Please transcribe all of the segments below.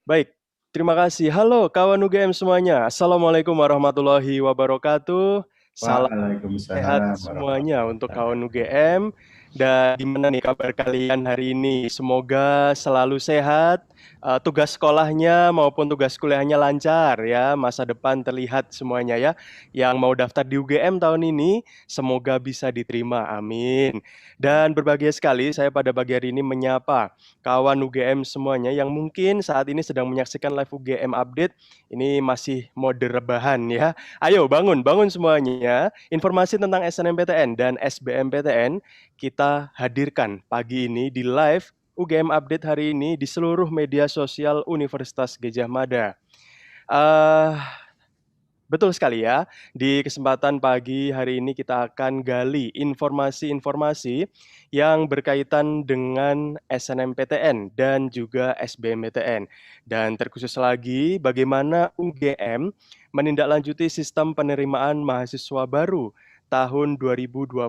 Baik, terima kasih. Halo kawan UGM semuanya. Assalamualaikum warahmatullahi wabarakatuh. Salam sehat Waalaikumsalam semuanya warahmatullahi untuk kawan wabarakatuh. UGM. Dan gimana nih kabar kalian hari ini? Semoga selalu sehat, tugas sekolahnya maupun tugas kuliahnya lancar ya, masa depan terlihat semuanya ya. Yang mau daftar di UGM tahun ini, semoga bisa diterima, amin. Dan berbahagia sekali saya pada pagi hari ini menyapa kawan UGM semuanya yang mungkin saat ini sedang menyaksikan live UGM update, ini masih mode rebahan ya. Ayo bangun, bangun semuanya. Informasi tentang SNMPTN dan SBMPTN kita hadirkan pagi ini di live UGM update hari ini di seluruh media sosial Universitas Gadjah Mada. Eh, Betul sekali ya. Di kesempatan pagi hari ini kita akan gali informasi-informasi yang berkaitan dengan SNMPTN dan juga SBMPTN. Dan terkhusus lagi bagaimana UGM menindaklanjuti sistem penerimaan mahasiswa baru tahun 2021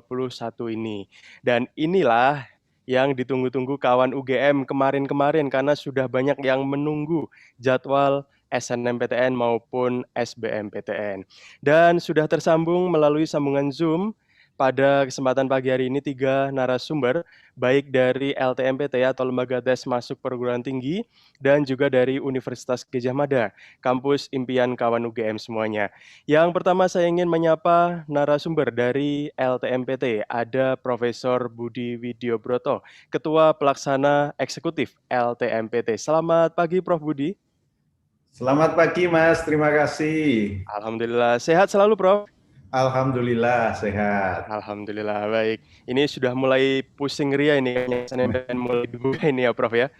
ini. Dan inilah yang ditunggu-tunggu kawan UGM kemarin-kemarin karena sudah banyak yang menunggu jadwal SNMPTN maupun SBMPTN. Dan sudah tersambung melalui sambungan Zoom pada kesempatan pagi hari ini 3 narasumber, baik dari LTMPT atau Lembaga Tes Masuk Perguruan Tinggi, dan juga dari Universitas Gadjah Mada, kampus impian kawan UGM semuanya. Yang pertama saya ingin menyapa narasumber dari LTMPT, ada Profesor Budi Widiobroto, Ketua Pelaksana Eksekutif LTMPT. Selamat pagi Prof. Budi. Selamat pagi Mas, terima kasih. Alhamdulillah, sehat selalu Prof. Alhamdulillah sehat. Alhamdulillah, baik. Ini sudah mulai pusing ria ini kayaknya, SNMPTN mulai dibuka ini ya Prof ya.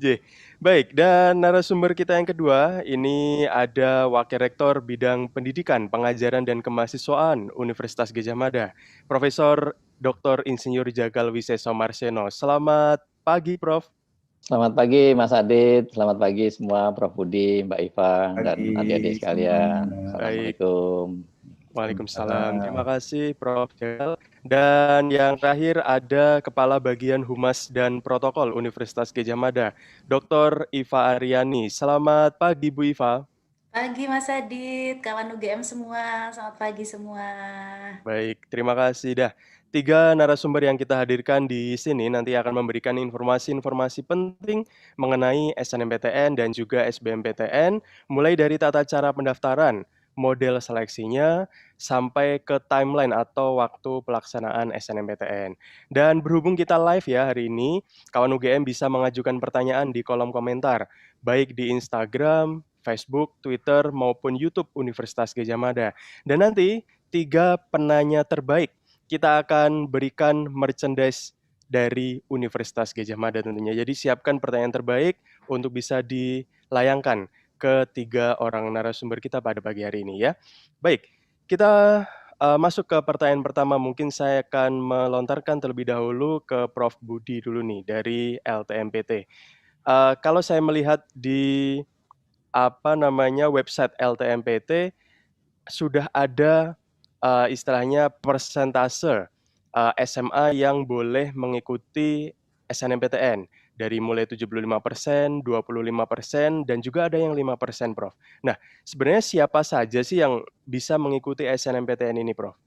J. Baik, dan narasumber kita yang kedua, ini ada Wakil Rektor Bidang Pendidikan, Pengajaran dan Kemahasiswaan Universitas Gadjah Mada, Profesor Dr. Insinyur Jagal Wiseso Marseno. Selamat pagi Prof. Selamat pagi Mas Adit, selamat pagi semua Prof. Budi, Mbak Iva, dan adik-adik Pagi sekalian. semuanya. Baik. Assalamualaikum. Waalaikumsalam. Terima kasih Prof. Jagal. Dan yang terakhir ada Kepala Bagian Humas dan Protokol Universitas Gadjah Mada, Dr. Iva Aryani. Selamat pagi Bu Iva. Pagi Mas Adit, kawan UGM semua, selamat pagi semua. Baik, terima kasih dah. 3 narasumber yang kita hadirkan di sini nanti akan memberikan informasi-informasi penting mengenai SNMPTN dan juga SBMPTN, mulai dari tata cara pendaftaran, model seleksinya, sampai ke timeline atau waktu pelaksanaan SNMPTN. Dan berhubung kita live ya hari ini, kawan UGM bisa mengajukan pertanyaan di kolom komentar, baik di Instagram, Facebook, Twitter, maupun YouTube Universitas Gadjah Mada. Dan nanti 3 penanya terbaik kita akan berikan merchandise dari Universitas Gadjah Mada tentunya. Jadi siapkan pertanyaan terbaik untuk bisa dilayangkan ke 3 orang narasumber kita pada pagi hari ini ya. Baik, kita masuk ke pertanyaan pertama. Mungkin saya akan melontarkan terlebih dahulu ke Prof. Budi dulu nih dari LTMPT. Kalau saya melihat di website LTMPT sudah ada istilahnya persentase SMA yang boleh mengikuti SNMPTN dari mulai 75%, 25%, dan juga ada yang 5%, Prof. Nah, sebenarnya siapa saja sih yang bisa mengikuti SNMPTN ini, Prof?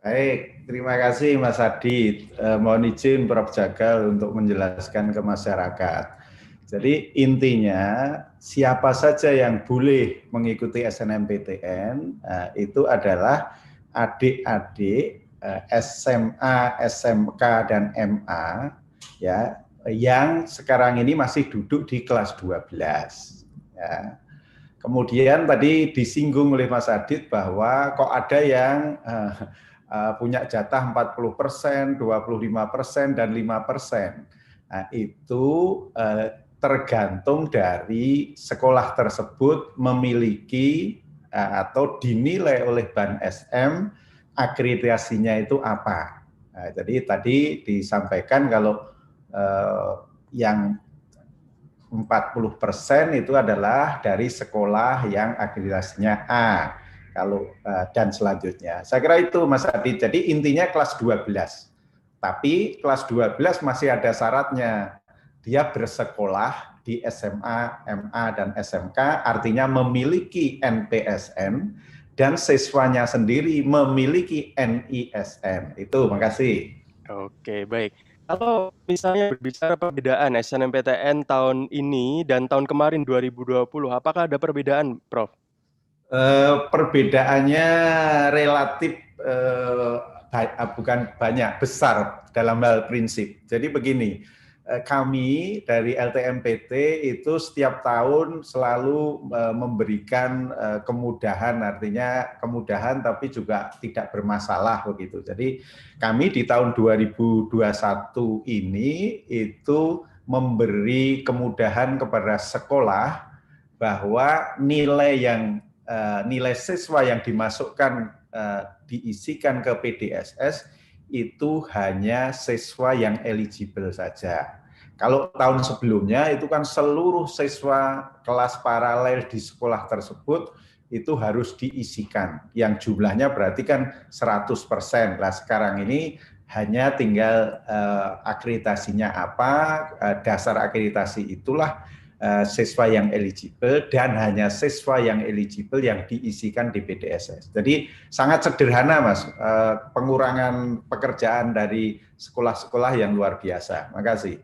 Baik, terima kasih Mas Adit. Mohon izin Prof. Jagal untuk menjelaskan ke masyarakat. Jadi intinya siapa saja yang boleh mengikuti SNMPTN itu adalah adik-adik SMA, SMK dan MA ya yang sekarang ini masih duduk di kelas 12 ya. Kemudian tadi disinggung oleh Mas Adit bahwa kok ada yang punya jatah 40%, 25%, dan 5%. Nah, itu tergantung dari sekolah tersebut memiliki atau dinilai oleh BAN SM akreditasinya itu apa. Nah, jadi tadi disampaikan kalau yang 40% itu adalah dari sekolah yang akreditasinya A. Kalau dan selanjutnya. Saya kira itu Mas Adi. Jadi intinya kelas 12. Tapi kelas 12 masih ada syaratnya. dia bersekolah di SMA, MA, dan SMK, artinya memiliki NPSN, dan siswanya sendiri memiliki NISN. Itu, makasih. Oke, baik. Kalau misalnya berbicara perbedaan SNMPTN tahun ini dan tahun kemarin 2020, apakah ada perbedaan, Prof? Perbedaannya relatif bukan banyak, besar dalam hal prinsip. Jadi begini, kami dari LTMPT itu setiap tahun selalu memberikan kemudahan, artinya kemudahan tapi juga tidak bermasalah begitu. Jadi kami di tahun 2021 ini itu memberi kemudahan kepada sekolah bahwa nilai siswa yang dimasukkan diisikan ke PDSS itu hanya siswa yang eligible saja. Kalau tahun sebelumnya itu kan seluruh siswa kelas paralel di sekolah tersebut itu harus diisikan, yang jumlahnya berarti kan 100%. Nah, sekarang ini hanya tinggal akreditasinya apa, dasar akreditasi itulah siswa yang eligible, dan hanya siswa yang eligible yang diisikan di PDSS. Jadi sangat sederhana, Mas, pengurangan pekerjaan dari sekolah-sekolah yang luar biasa. Makasih.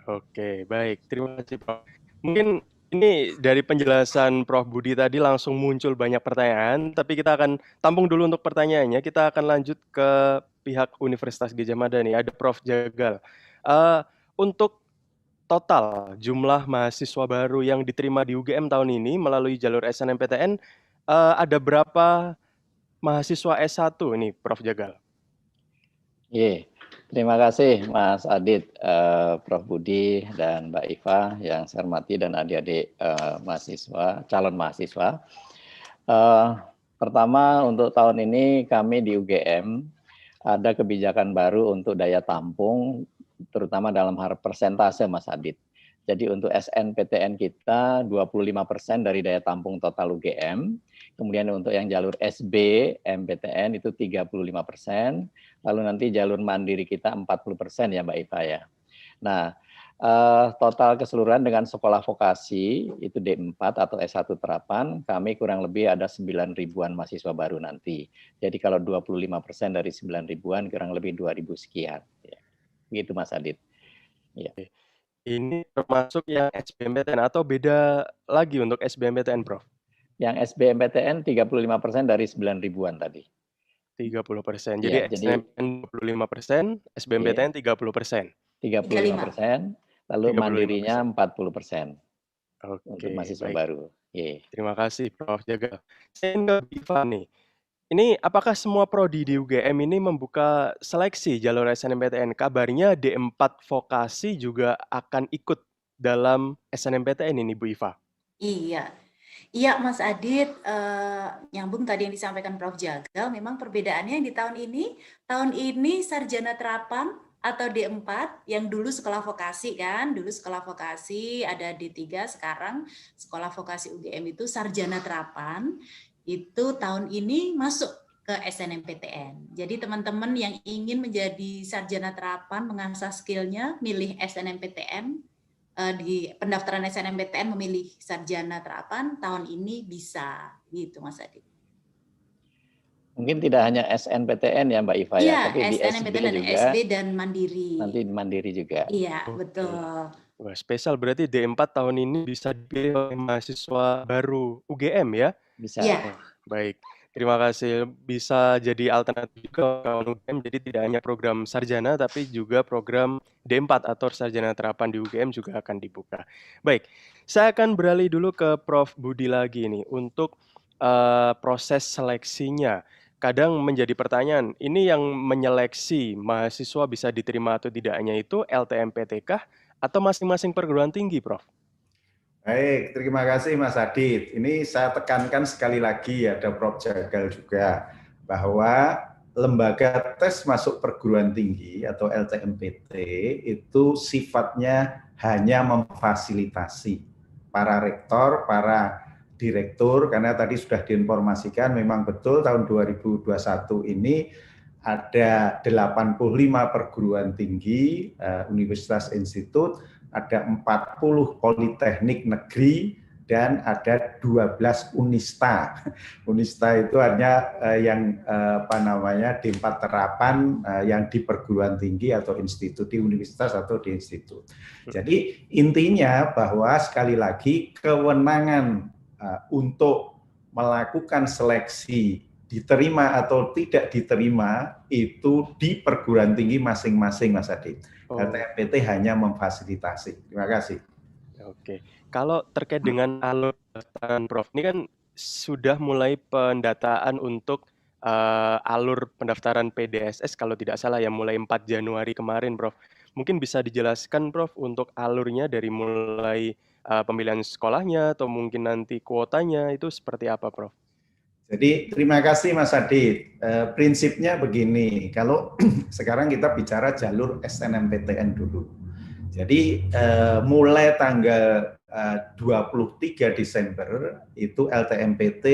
Oke, baik. Terima kasih, Prof. Mungkin ini dari penjelasan Prof. Budi tadi langsung muncul banyak pertanyaan, tapi kita akan tampung dulu untuk pertanyaannya. Kita akan lanjut ke pihak Universitas Gadjah Mada nih, ada Prof. Jagal. Untuk total jumlah mahasiswa baru yang diterima di UGM tahun ini melalui jalur SNMPTN, ada berapa mahasiswa S1 ini, Prof. Jagal? Terima kasih Mas Adit, Prof. Budi, dan Mbak Iva yang saya hormati, dan adik-adik mahasiswa, calon mahasiswa. Pertama, untuk tahun ini kami di UGM ada kebijakan baru untuk daya tampung, terutama dalam hal persentase, Mas Adit. Jadi untuk SNPTN kita 25% dari daya tampung total UGM. Kemudian untuk yang jalur SB MPTN itu 35%. Lalu nanti jalur mandiri kita 40% ya Mbak Iva ya. Nah, total keseluruhan dengan sekolah vokasi itu D4 atau S1 terapan, kami kurang lebih ada 9 ribuan mahasiswa baru nanti. Jadi kalau 25% dari 9 ribuan kurang lebih 2.000 sekian. Ya. Begitu Mas Adit. Ya. Ini termasuk yang SBMPTN atau beda lagi untuk SBMPTN, Prof? Yang SBMPTN 35% dari 9 ribuan tadi. 30%. Jadi Ya, SNMPTN 25%, SBMPTN 30%. 35%, lalu 35%. mandirinya 40%. Oke, untuk mahasiswa baik. baru. Terima kasih, Prof. Jagal. Saya ke Iva nih. Ini apakah semua prodi di UGM ini membuka seleksi jalur SNMPTN? Kabarnya D4 vokasi juga akan ikut dalam SNMPTN ini, Bu Iva. Iya, iya Mas Adit, nyambung tadi yang disampaikan Prof. Jagal, memang perbedaannya di tahun ini sarjana terapan atau D4 yang dulu sekolah vokasi kan, dulu sekolah vokasi ada D3, sekarang sekolah vokasi UGM itu sarjana terapan, itu tahun ini masuk ke SNMPTN. Jadi teman-teman yang ingin menjadi sarjana terapan, mengasah skillnya, milih SNMPTN, di pendaftaran SNMPTN memilih sarjana terapan, tahun ini bisa, gitu Mas Adit. Mungkin tidak hanya SNPTN ya Mbak Iva ya, tapi di SNMPTN dan juga, SB dan mandiri. Nanti mandiri juga. Iya, betul. Wah, spesial berarti D4 tahun ini bisa dipilih oleh mahasiswa baru UGM ya? Bisa. Iya. Baik, terima kasih. Bisa jadi alternatif juga kawan UGM, jadi tidak hanya program sarjana, tapi juga program D4 atau sarjana terapan di UGM juga akan dibuka. Baik, saya akan beralih dulu ke Prof. Budi lagi nih, untuk proses seleksinya. Kadang menjadi pertanyaan, ini yang menyeleksi mahasiswa bisa diterima atau tidaknya itu LTMPT kah atau masing-masing perguruan tinggi, Prof? Baik, terima kasih Mas Adit. Ini saya tekankan sekali lagi, ada Prof. Jagal juga, bahwa lembaga tes masuk perguruan tinggi atau LTMPT itu sifatnya hanya memfasilitasi para rektor, para direktur, karena tadi sudah diinformasikan memang betul tahun 2021 ini ada 85 perguruan tinggi, universitas institut, ada 40 politeknik negeri, dan ada 12 Unista. Unista itu hanya yang D4 terapan yang di perguruan tinggi atau institut, di universitas atau di institut. Jadi intinya bahwa sekali lagi kewenangan untuk melakukan seleksi diterima atau tidak diterima itu di perguruan tinggi masing-masing, Mas Adit. LTMPT hanya memfasilitasi. Terima kasih. Oke, kalau terkait dengan alur pendaftaran Prof, ini kan sudah mulai pendataan untuk alur pendaftaran PDSS kalau tidak salah ya, mulai 4 Januari kemarin, Prof. Mungkin bisa dijelaskan, Prof, untuk alurnya dari mulai pemilihan sekolahnya atau mungkin nanti kuotanya itu seperti apa, Prof? Jadi terima kasih Mas Adit. Prinsipnya begini, kalau sekarang kita bicara jalur SNMPTN dulu. Jadi mulai tanggal 23 Desember itu LTMPT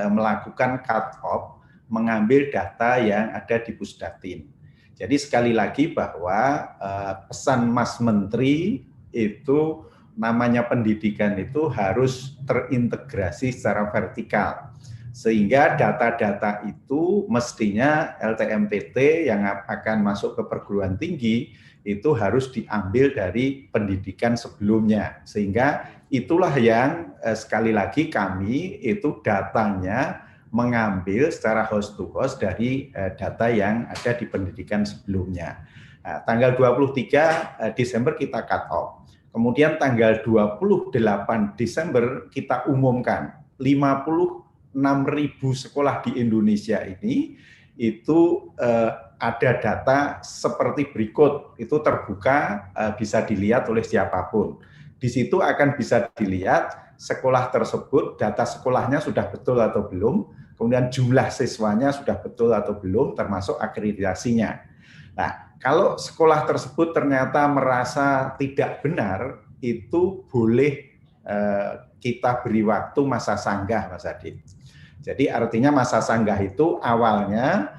melakukan cut-off, mengambil data yang ada di Pusdatin. Jadi sekali lagi bahwa pesan Mas Menteri itu namanya pendidikan itu harus terintegrasi secara vertikal. Sehingga data-data itu mestinya LTMPT yang akan masuk ke perguruan tinggi itu harus diambil dari pendidikan sebelumnya. Sehingga itulah yang sekali lagi kami itu datanya mengambil secara host to host dari data yang ada di pendidikan sebelumnya. Nah, tanggal 23 Desember kita cut off. Kemudian tanggal 28 Desember kita umumkan 56.000 sekolah di Indonesia ini itu ada data seperti berikut, itu terbuka, bisa dilihat oleh siapapun. Di situ akan bisa dilihat sekolah tersebut, data sekolahnya sudah betul atau belum, kemudian jumlah siswanya sudah betul atau belum, termasuk akreditasinya. Nah, kalau sekolah tersebut ternyata merasa tidak benar, itu boleh kita beri waktu masa sanggah, Mas Adit. Jadi artinya masa sanggah itu awalnya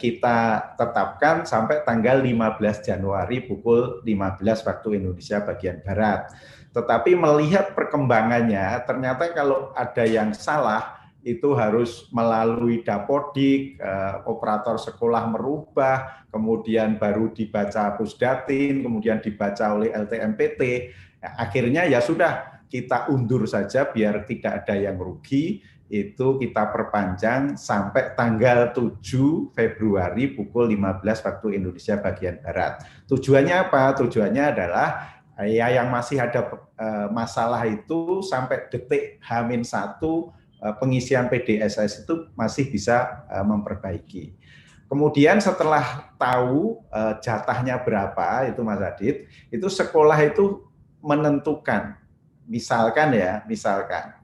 kita tetapkan sampai tanggal 15 Januari pukul 15 waktu Indonesia bagian Barat. Tetapi melihat perkembangannya, ternyata kalau ada yang salah, itu harus melalui Dapodik, operator sekolah merubah, kemudian baru dibaca Pusdatin, kemudian dibaca oleh LTMPT. Akhirnya ya sudah, kita undur saja biar tidak ada yang rugi. Itu kita perpanjang sampai tanggal 7 Februari pukul 15 waktu Indonesia bagian Barat. Tujuannya apa? Tujuannya adalah ya yang masih ada masalah itu sampai detik H-1 pengisian PDSS itu masih bisa memperbaiki. Kemudian setelah tahu jatahnya berapa itu Mas Adit, itu sekolah itu menentukan. Misalkan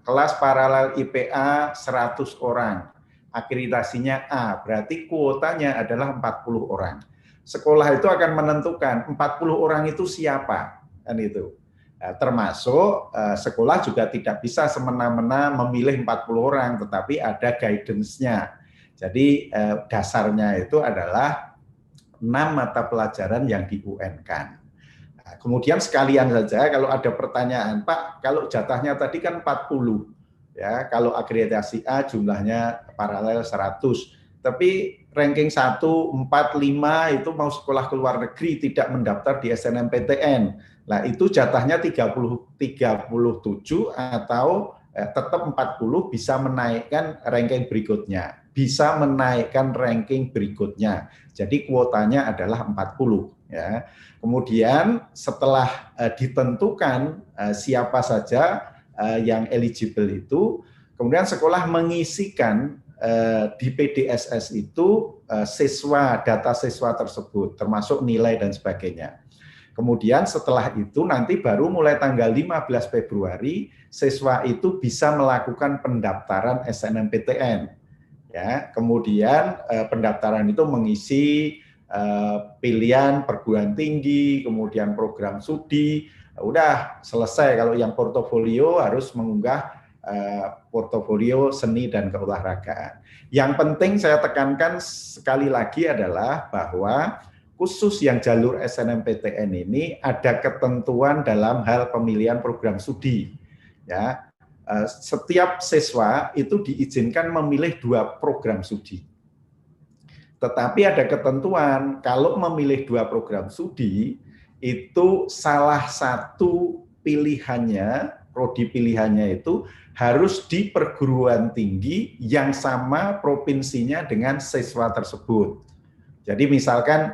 kelas paralel IPA 100 orang, akreditasinya A, berarti kuotanya adalah 40 orang. Sekolah itu akan menentukan 40 orang itu siapa, kan itu. Nah, termasuk sekolah juga tidak bisa semena-mena memilih 40 orang, tetapi ada guidance-nya. Jadi dasarnya itu adalah 6 mata pelajaran yang di-UN-kan. Kemudian sekalian saja kalau ada pertanyaan, Pak, kalau jatahnya tadi kan 40, ya, kalau akreditasi A jumlahnya paralel 100, tapi ranking 1, 4, 5 itu mau sekolah ke luar negeri tidak mendaftar di SNMPTN. Nah, itu jatahnya 37 atau tetap 40 bisa menaikkan ranking berikutnya. Bisa menaikkan ranking berikutnya. Jadi kuotanya adalah 40, ya. Kemudian setelah ditentukan siapa saja yang eligible itu, kemudian sekolah mengisikan di PDSS itu data siswa tersebut, termasuk nilai dan sebagainya. Kemudian setelah itu nanti baru mulai tanggal 15 Februari siswa itu bisa melakukan pendaftaran SNMPTN. Ya, kemudian pendaftaran itu mengisi pilihan perguruan tinggi, kemudian program studi, udah selesai. Kalau yang portofolio harus mengunggah portofolio seni dan keolahragaan. Yang penting saya tekankan sekali lagi adalah bahwa khusus yang jalur SNMPTN ini ada ketentuan dalam hal pemilihan program studi. Ya, setiap siswa itu diizinkan memilih 2 program studi. Tetapi ada ketentuan kalau memilih 2 program studi itu salah satu pilihannya, prodi pilihannya itu harus di perguruan tinggi yang sama provinsinya dengan siswa tersebut. Jadi misalkan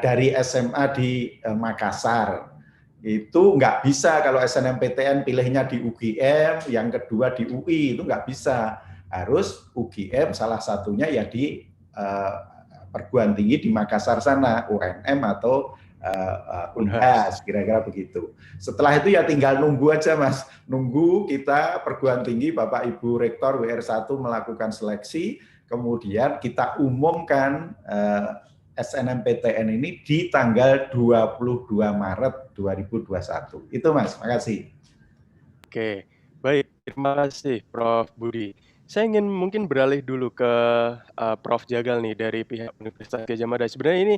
dari SMA di Makassar, itu nggak bisa kalau SNMPTN pilihnya di UGM, yang kedua di UI, itu nggak bisa. Harus UGM salah satunya ya di perguruan tinggi di Makassar sana, UNM atau Unhas, kira-kira begitu. Setelah itu ya tinggal nunggu aja Mas, nunggu kita perguruan tinggi Bapak Ibu Rektor WR1 melakukan seleksi, kemudian kita umumkan SNMPTN ini di tanggal 22 Maret 2021. Itu Mas, makasih. Oke, baik. Terima kasih Prof. Budi. Saya ingin mungkin beralih dulu ke Prof. Jagal nih dari pihak Universitas Gadjah Mada. Sebenarnya ini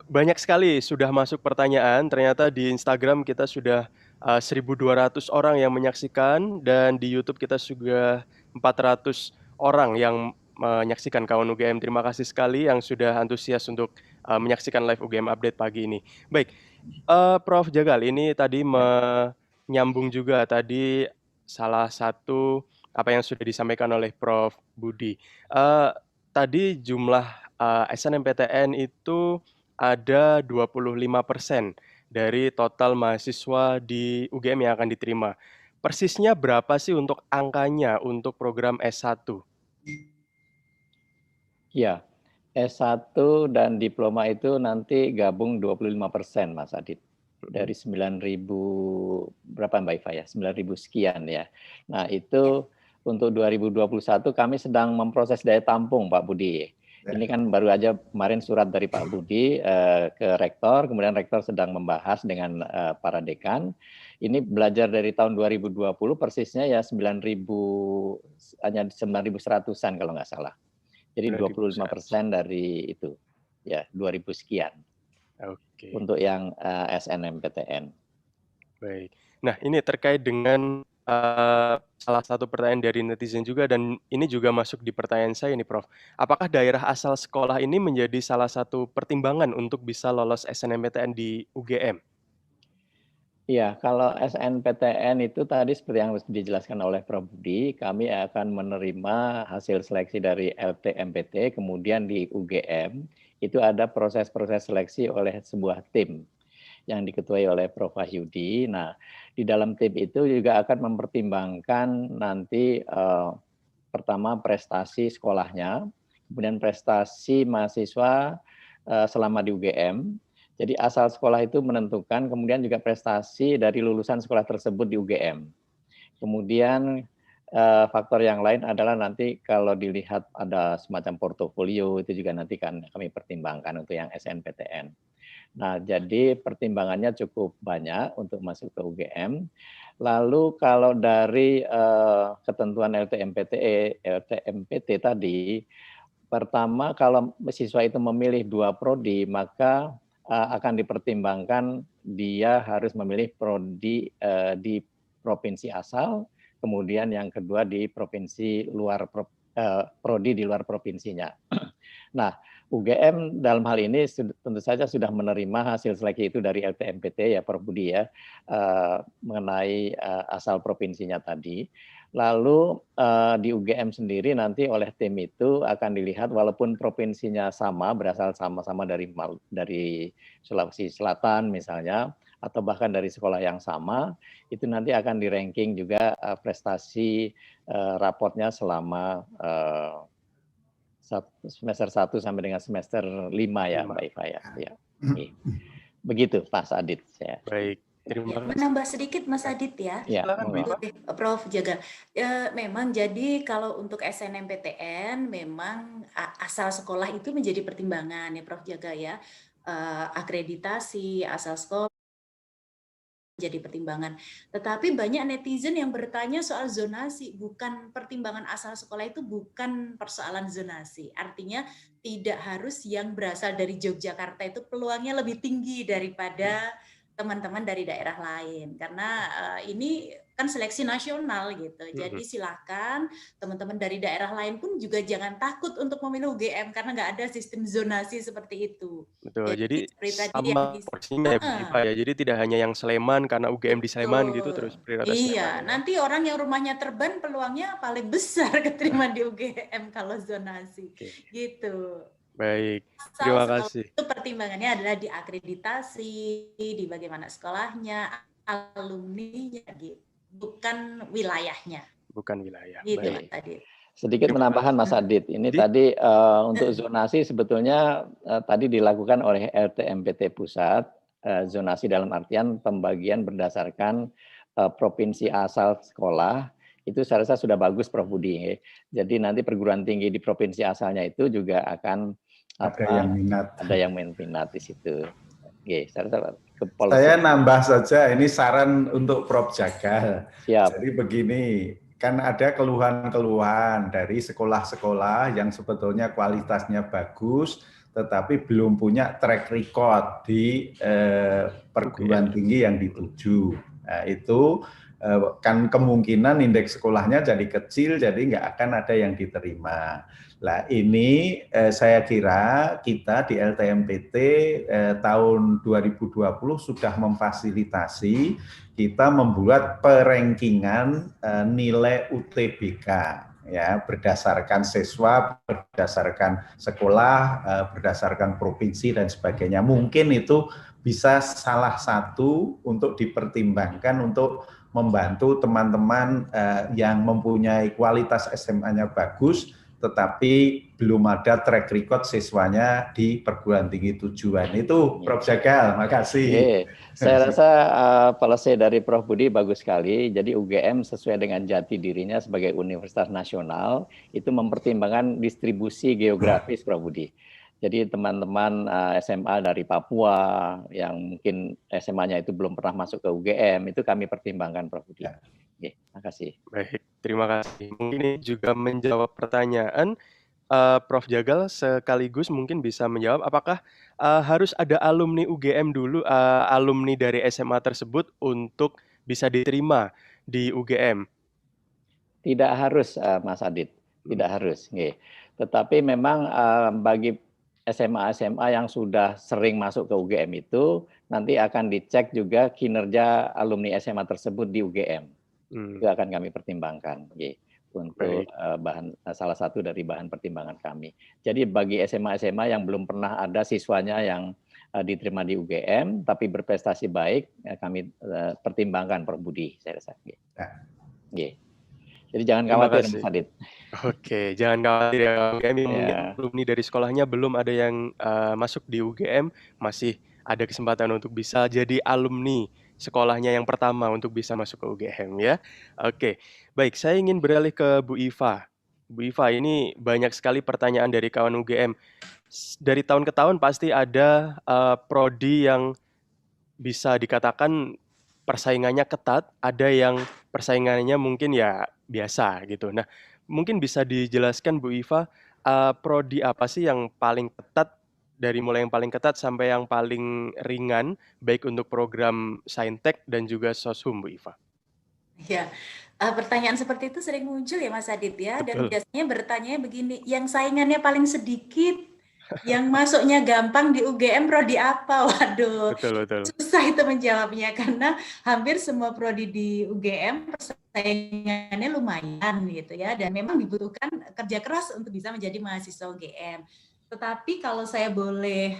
banyak sekali sudah masuk pertanyaan. Ternyata di Instagram kita sudah 1.200 orang yang menyaksikan dan di YouTube kita juga 400 orang yang menyaksikan kawan UGM. Terima kasih sekali yang sudah antusias untuk menyaksikan live UGM update pagi ini. Baik, Prof. Jagal ini tadi menyambung juga tadi salah satu apa yang sudah disampaikan oleh Prof. Budi. Tadi jumlah SNMPTN itu ada 25% dari total mahasiswa di UGM yang akan diterima. Persisnya berapa sih untuk angkanya untuk program S1? Ya, S1 dan diploma itu nanti gabung 25% Mas Adit. Dari 9.000 berapa Mbak Iva ya? 9.000 sekian ya. Nah, itu untuk 2021 kami sedang memproses daya tampung Pak Budi. Ini kan baru aja kemarin surat dari Pak Budi ke rektor, kemudian rektor sedang membahas dengan para dekan. Ini belajar dari tahun 2020 persisnya ya 9.000, hanya 9.100-an kalau nggak salah. Jadi 25% dari itu, ya 2.000 sekian. Oke. Untuk yang SNMPTN. Baik. Nah, ini terkait dengan salah satu pertanyaan dari netizen juga dan ini juga masuk di pertanyaan saya nih, Prof. Apakah daerah asal sekolah ini menjadi salah satu pertimbangan untuk bisa lolos SNMPTN di UGM? Iya, kalau SNPTN itu tadi seperti yang dijelaskan oleh Prof. Budi, kami akan menerima hasil seleksi dari LTMPT, kemudian di UGM, itu ada proses-proses seleksi oleh sebuah tim yang diketuai oleh Prof. Wahyudi. Nah, di dalam tim itu juga akan mempertimbangkan nanti pertama prestasi sekolahnya, kemudian prestasi mahasiswa selama di UGM. Jadi asal sekolah itu menentukan, kemudian juga prestasi dari lulusan sekolah tersebut di UGM. Kemudian faktor yang lain adalah nanti kalau dilihat ada semacam portofolio, itu juga nanti kan kami pertimbangkan untuk yang SNPTN. Nah, jadi pertimbangannya cukup banyak untuk masuk ke UGM. Lalu kalau dari ketentuan LTMPT tadi, pertama kalau siswa itu memilih 2 prodi, maka akan dipertimbangkan dia harus memilih prodi di provinsi asal, kemudian yang kedua di provinsi luar prodi di luar provinsinya. Nah, UGM dalam hal ini tentu saja sudah menerima hasil seleksi itu dari LTMPT ya Prof. Budi ya, mengenai asal provinsinya tadi. Lalu di UGM sendiri nanti oleh tim itu akan dilihat walaupun provinsinya sama, berasal sama-sama dari Sulawesi Selatan misalnya, atau bahkan dari sekolah yang sama, itu nanti akan di-ranking juga prestasi raportnya selama semester 1 sampai dengan semester 5 ya Mbak Iva ya. Ya. Begitu Pak Adit. Ya. Baik. Terima kasih. Menambah sedikit Mas Adit ya. Silakan Bu Iva. Prof. Jagal. Memang jadi kalau untuk SNMPTN memang asal sekolah itu menjadi pertimbangan ya Prof. Jagal ya. Akreditasi, asal sekolah, menjadi pertimbangan. Tetapi banyak netizen yang bertanya soal zonasi, bukan pertimbangan asal sekolah itu bukan persoalan zonasi. Artinya tidak harus yang berasal dari Yogyakarta itu peluangnya lebih tinggi daripada teman-teman dari daerah lain. Karena ini kan seleksi nasional gitu. Jadi silakan teman-teman dari daerah lain pun juga jangan takut untuk memilih UGM karena nggak ada sistem zonasi seperti itu. Betul, jadi Seperti tadi yang sama porsinya ya Bu Iva ya, jadi tidak hanya yang Sleman karena UGM di Sleman gitu betul. terus prioritas Iya, Sleman ya? nanti orang yang rumahnya Terban peluangnya paling besar keterima di UGM kalau zonasi. Oke, Gitu. baik, Asal terima sekolah kasih. itu pertimbangannya adalah di akreditasi, di bagaimana sekolahnya, alumninya gitu. Bukan wilayahnya. Bukan wilayah, Gitu baik. Mas Adit. Sedikit Terima menambahkan Mas kasih. Adit, ini Di tadi untuk zonasi sebetulnya tadi dilakukan oleh LTMPT Pusat, zonasi dalam artian pembagian berdasarkan provinsi asal sekolah, itu saya rasa sudah bagus Prof Budi. Jadi nanti perguruan tinggi di provinsi asalnya itu juga akan Ada yang minat. ada yang minat di situ. Oke, saya rasa Saya nambah saja, ini saran untuk Prof Jagal. Siap. Jadi begini, kan ada keluhan-keluhan dari sekolah-sekolah yang sebetulnya kualitasnya bagus, tetapi belum punya track record di perguruan tinggi yang dituju. Nah, itu kan kemungkinan indeks sekolahnya jadi kecil, jadi nggak akan ada yang diterima. Nah ini saya kira kita di LTMPT tahun 2020 sudah memfasilitasi kita membuat perankingan nilai UTBK ya berdasarkan siswa, berdasarkan sekolah, berdasarkan provinsi dan sebagainya. Mungkin itu bisa salah satu untuk dipertimbangkan untuk membantu teman-teman yang mempunyai kualitas SMA-nya bagus, tetapi belum ada track record siswanya di perguruan tinggi tujuan. Itu Prof Jagal, makasih. Saya rasa policy dari Prof Budi bagus sekali. Jadi UGM sesuai dengan jati dirinya sebagai universitas nasional itu mempertimbangkan distribusi geografis Prof Budi. Jadi teman-teman SMA dari Papua yang mungkin SMA-nya itu belum pernah masuk ke UGM itu kami pertimbangkan Prof Budi. Ya. Oke, makasih. Baik, terima kasih. Mungkin ini juga menjawab pertanyaan Prof Jagal sekaligus mungkin bisa menjawab apakah harus ada alumni UGM dulu, alumni dari SMA tersebut untuk bisa diterima di UGM? Tidak harus Mas Adit, tidak harus. Tetapi memang bagi SMA-SMA yang sudah sering masuk ke UGM itu nanti akan dicek juga kinerja alumni SMA tersebut di UGM. Itu akan kami pertimbangkan untuk salah satu dari bahan pertimbangan kami. Jadi bagi SMA-SMA yang belum pernah ada siswanya yang diterima di UGM tapi berprestasi baik, kami pertimbangkan Prof Budi, saya rasa. Jadi jangan khawatir Mas Adit. Oke, jangan khawatir ya UGM yang mungkin alumni dari sekolahnya belum ada yang masuk di UGM, masih ada kesempatan untuk bisa jadi alumni sekolahnya yang pertama untuk bisa masuk ke UGM ya. Oke, baik saya ingin beralih ke Bu Iva. Bu Iva, ini banyak sekali pertanyaan dari kawan UGM. Dari tahun ke tahun pasti ada prodi yang bisa dikatakan persaingannya ketat, ada yang persaingannya mungkin ya biasa gitu. Nah, mungkin bisa dijelaskan Bu Iva, prodi apa sih yang paling ketat, dari mulai yang paling ketat sampai yang paling ringan, baik untuk program Saintek dan juga Soshum, Bu Iva? Ya, pertanyaan seperti itu sering muncul ya Mas Adit ya, dan biasanya bertanya begini, yang saingannya paling sedikit, yang masuknya gampang di UGM prodi apa? Waduh, susah itu menjawabnya karena hampir semua prodi di UGM persaingannya lumayan gitu ya, dan memang dibutuhkan kerja keras untuk bisa menjadi mahasiswa UGM. Tetapi kalau saya boleh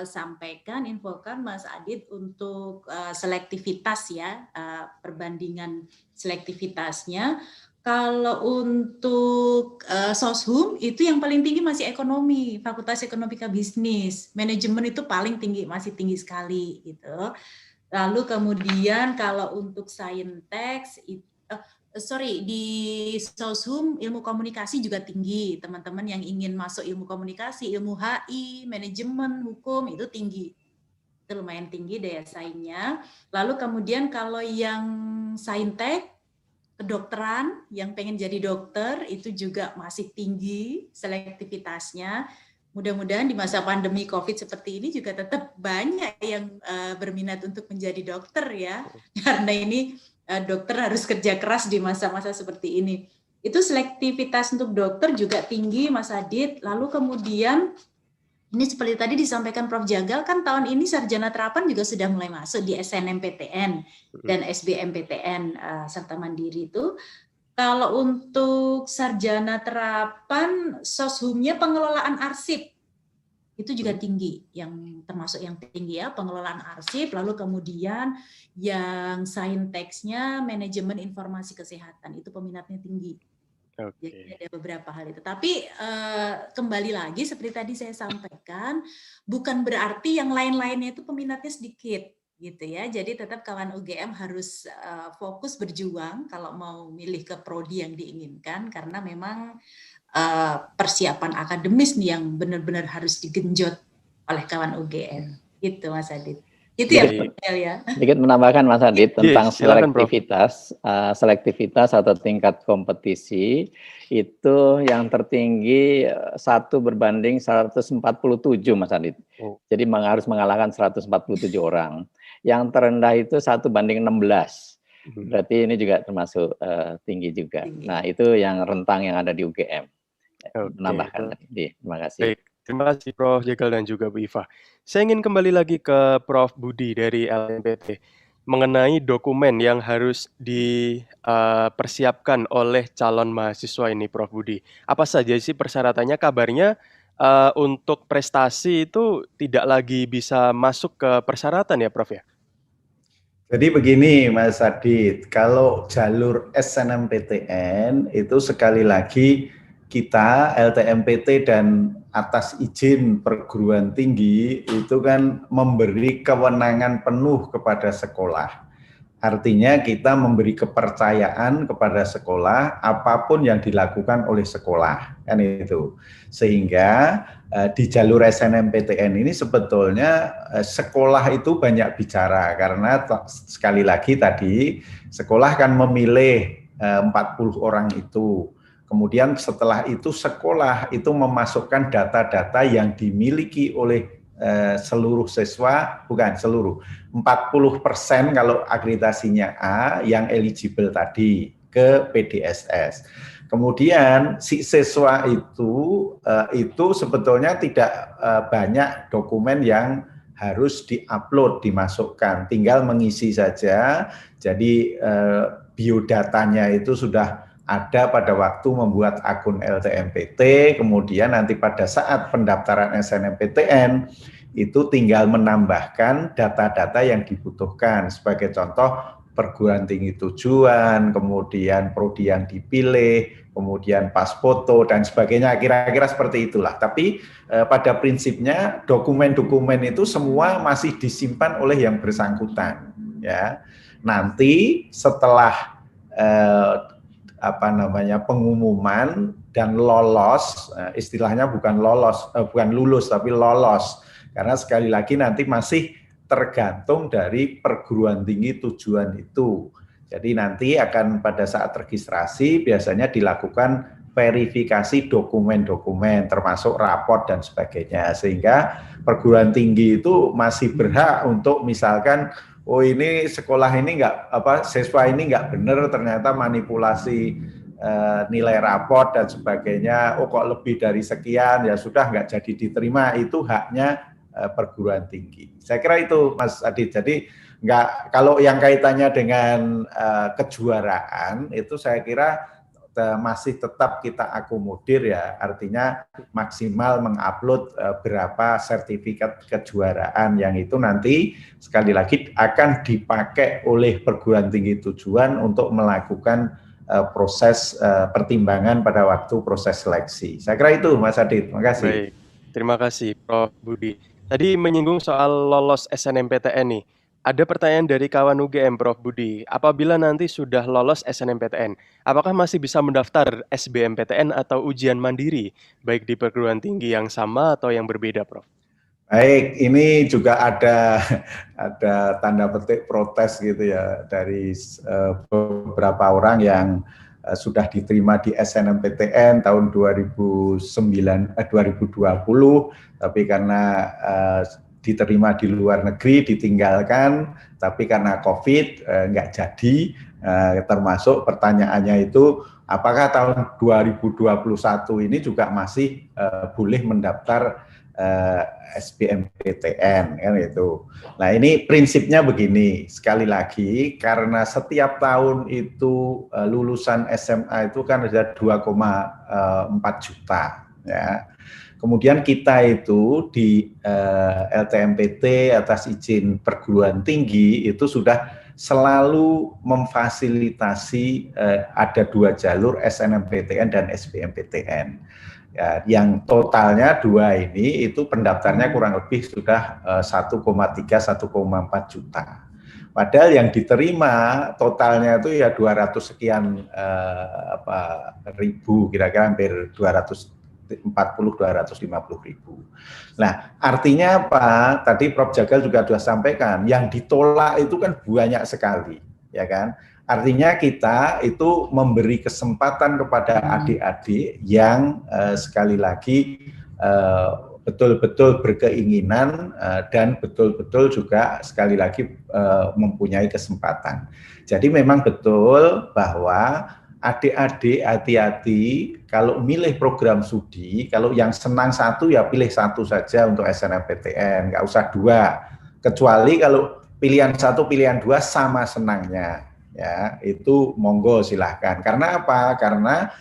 sampaikan, infokan Mas Adit untuk selektivitas ya, perbandingan selektivitasnya. Kalau untuk Soshum itu yang paling tinggi masih ekonomi, Fakultas Ekonomika Bisnis, manajemen itu paling tinggi, masih tinggi sekali gitu. Lalu kemudian kalau untuk Saintek di Soshum ilmu komunikasi juga tinggi, teman-teman yang ingin masuk ilmu komunikasi, ilmu HI, manajemen, hukum itu tinggi. itu lumayan tinggi daya saingnya. Lalu kemudian kalau yang saintek, kedokteran, yang pengen jadi dokter itu juga masih tinggi selektivitasnya. Mudah-mudahan di masa pandemi COVID seperti ini juga tetap banyak yang berminat untuk menjadi dokter ya, karena ini dokter harus kerja keras di masa-masa seperti ini. Itu selektivitas untuk dokter juga tinggi, Mas Adit. Lalu kemudian ini seperti tadi disampaikan Prof. Jagal, kan tahun ini sarjana terapan juga sudah mulai masuk di SNMPTN dan SBMPTN serta mandiri itu. Kalau untuk sarjana terapan, soshumnya pengelolaan arsip itu juga tinggi, yang termasuk yang tinggi ya, pengelolaan arsip. Lalu kemudian yang sainteksnya manajemen informasi kesehatan, itu peminatnya tinggi. Jadi ada beberapa hal itu. Tapi kembali lagi seperti tadi saya sampaikan, bukan berarti yang lain-lainnya itu peminatnya sedikit gitu ya. Jadi tetap kawan UGM harus fokus berjuang kalau mau milih ke prodi yang diinginkan, karena memang persiapan akademis nih yang benar-benar harus digenjot oleh kawan UGM. Gitu Mas Adit. Itu ya, ya. Sedikit menambahkan Mas Adit tentang selektivitas atau tingkat kompetisi itu yang tertinggi 1 berbanding 147 Mas Adit. Jadi harus mengalahkan 147 orang. Yang terendah itu 1 banding 16. Berarti ini juga termasuk tinggi juga. Nah itu yang rentang yang ada di UGM. Menambahkan tadi. Terima kasih. Baik. Terima kasih Prof. Jagal dan juga Bu Iva. Saya ingin kembali lagi ke Prof. Budi dari LMPT mengenai dokumen yang harus dipersiapkan oleh calon mahasiswa ini, Prof. Budi. Apa saja sih persyaratannya? Kabarnya untuk prestasi itu tidak lagi bisa masuk ke persyaratan ya, Prof. ya? Jadi begini Mas Adit, kalau jalur SNMPTN itu sekali lagi kita LTMPT dan atas izin perguruan tinggi itu kan memberi kewenangan penuh kepada sekolah. Artinya kita memberi kepercayaan kepada sekolah apapun yang dilakukan oleh sekolah, kan itu. Sehingga di jalur SNMPTN ini sebetulnya sekolah itu banyak bicara, karena sekali lagi tadi sekolah kan memilih 40 orang itu. Kemudian setelah itu sekolah itu memasukkan data-data yang dimiliki oleh seluruh siswa, bukan seluruh, 40% kalau akreditasinya A yang eligible tadi ke PDSS. Kemudian si siswa itu sebetulnya tidak banyak dokumen yang harus diupload, dimasukkan, tinggal mengisi saja. Jadi biodatanya itu sudah ada pada waktu membuat akun LTMPT, kemudian nanti pada saat pendaftaran SNMPTN itu tinggal menambahkan data-data yang dibutuhkan. Sebagai contoh, perguruan tinggi tujuan, kemudian prodi yang dipilih, kemudian pas foto dan sebagainya, kira-kira seperti itulah. Tapi pada prinsipnya dokumen-dokumen itu semua masih disimpan oleh yang bersangkutan. Ya, nanti setelah pengumuman dan lolos, istilahnya bukan lulus tapi lolos, karena sekali lagi nanti masih tergantung dari perguruan tinggi tujuan itu. Jadi nanti akan pada saat registrasi biasanya dilakukan verifikasi dokumen-dokumen termasuk raport dan sebagainya, sehingga perguruan tinggi itu masih berhak untuk misalkan oh ini sekolah ini siswa ini nggak benar, ternyata manipulasi nilai raport dan sebagainya, oh kok lebih dari sekian, ya sudah nggak jadi diterima, itu haknya perguruan tinggi. Saya kira itu Mas Adit. Jadi kalau yang kaitannya dengan kejuaraan itu saya kira masih tetap kita akomodir ya, artinya maksimal mengupload berapa sertifikat kejuaraan yang itu nanti sekali lagi akan dipakai oleh perguruan tinggi tujuan untuk melakukan proses pertimbangan pada waktu proses seleksi. Saya kira itu Mas Adit, terima kasih. Baik, terima kasih Prof. Budi. Tadi menyinggung soal lolos SNMPTN nih. Ada pertanyaan dari kawan UGM, Prof. Budi. Apabila nanti sudah lolos SNMPTN, apakah masih bisa mendaftar SBMPTN atau ujian mandiri, baik di perguruan tinggi yang sama atau yang berbeda, Prof? Baik, ini juga ada tanda petik protes gitu ya dari beberapa orang yang sudah diterima di SNMPTN tahun 2020, tapi karena diterima di luar negeri ditinggalkan, tapi karena COVID nggak jadi, termasuk pertanyaannya itu apakah tahun 2021 ini juga masih boleh mendaftar SBMPTN kan itu. Nah ini prinsipnya begini, sekali lagi karena setiap tahun itu lulusan SMA itu kan ada 2,4 juta ya. Kemudian kita itu di LTMPT atas izin perguruan tinggi itu sudah selalu memfasilitasi ada 2 jalur SNMPTN dan SBMPTN. Ya, yang totalnya 2 ini itu pendaftarnya kurang lebih sudah 1,3–1,4 juta. Padahal yang diterima totalnya itu ya 200 sekian ribu, kira-kira hampir 240–250 ribu. Nah, artinya apa? Tadi Prof. Jagal juga sudah sampaikan, yang ditolak itu kan banyak sekali, ya kan? Artinya kita itu memberi kesempatan kepada adik-adik yang sekali lagi betul-betul berkeinginan dan betul-betul juga sekali lagi mempunyai kesempatan. Jadi memang betul bahwa adik-adik hati-hati kalau milih program studi, kalau yang senang satu ya pilih satu saja untuk SNMPTN, nggak usah 2. Kecuali kalau pilihan 1, pilihan 2 sama senangnya. Ya, itu monggo silahkan. Karena apa? Karena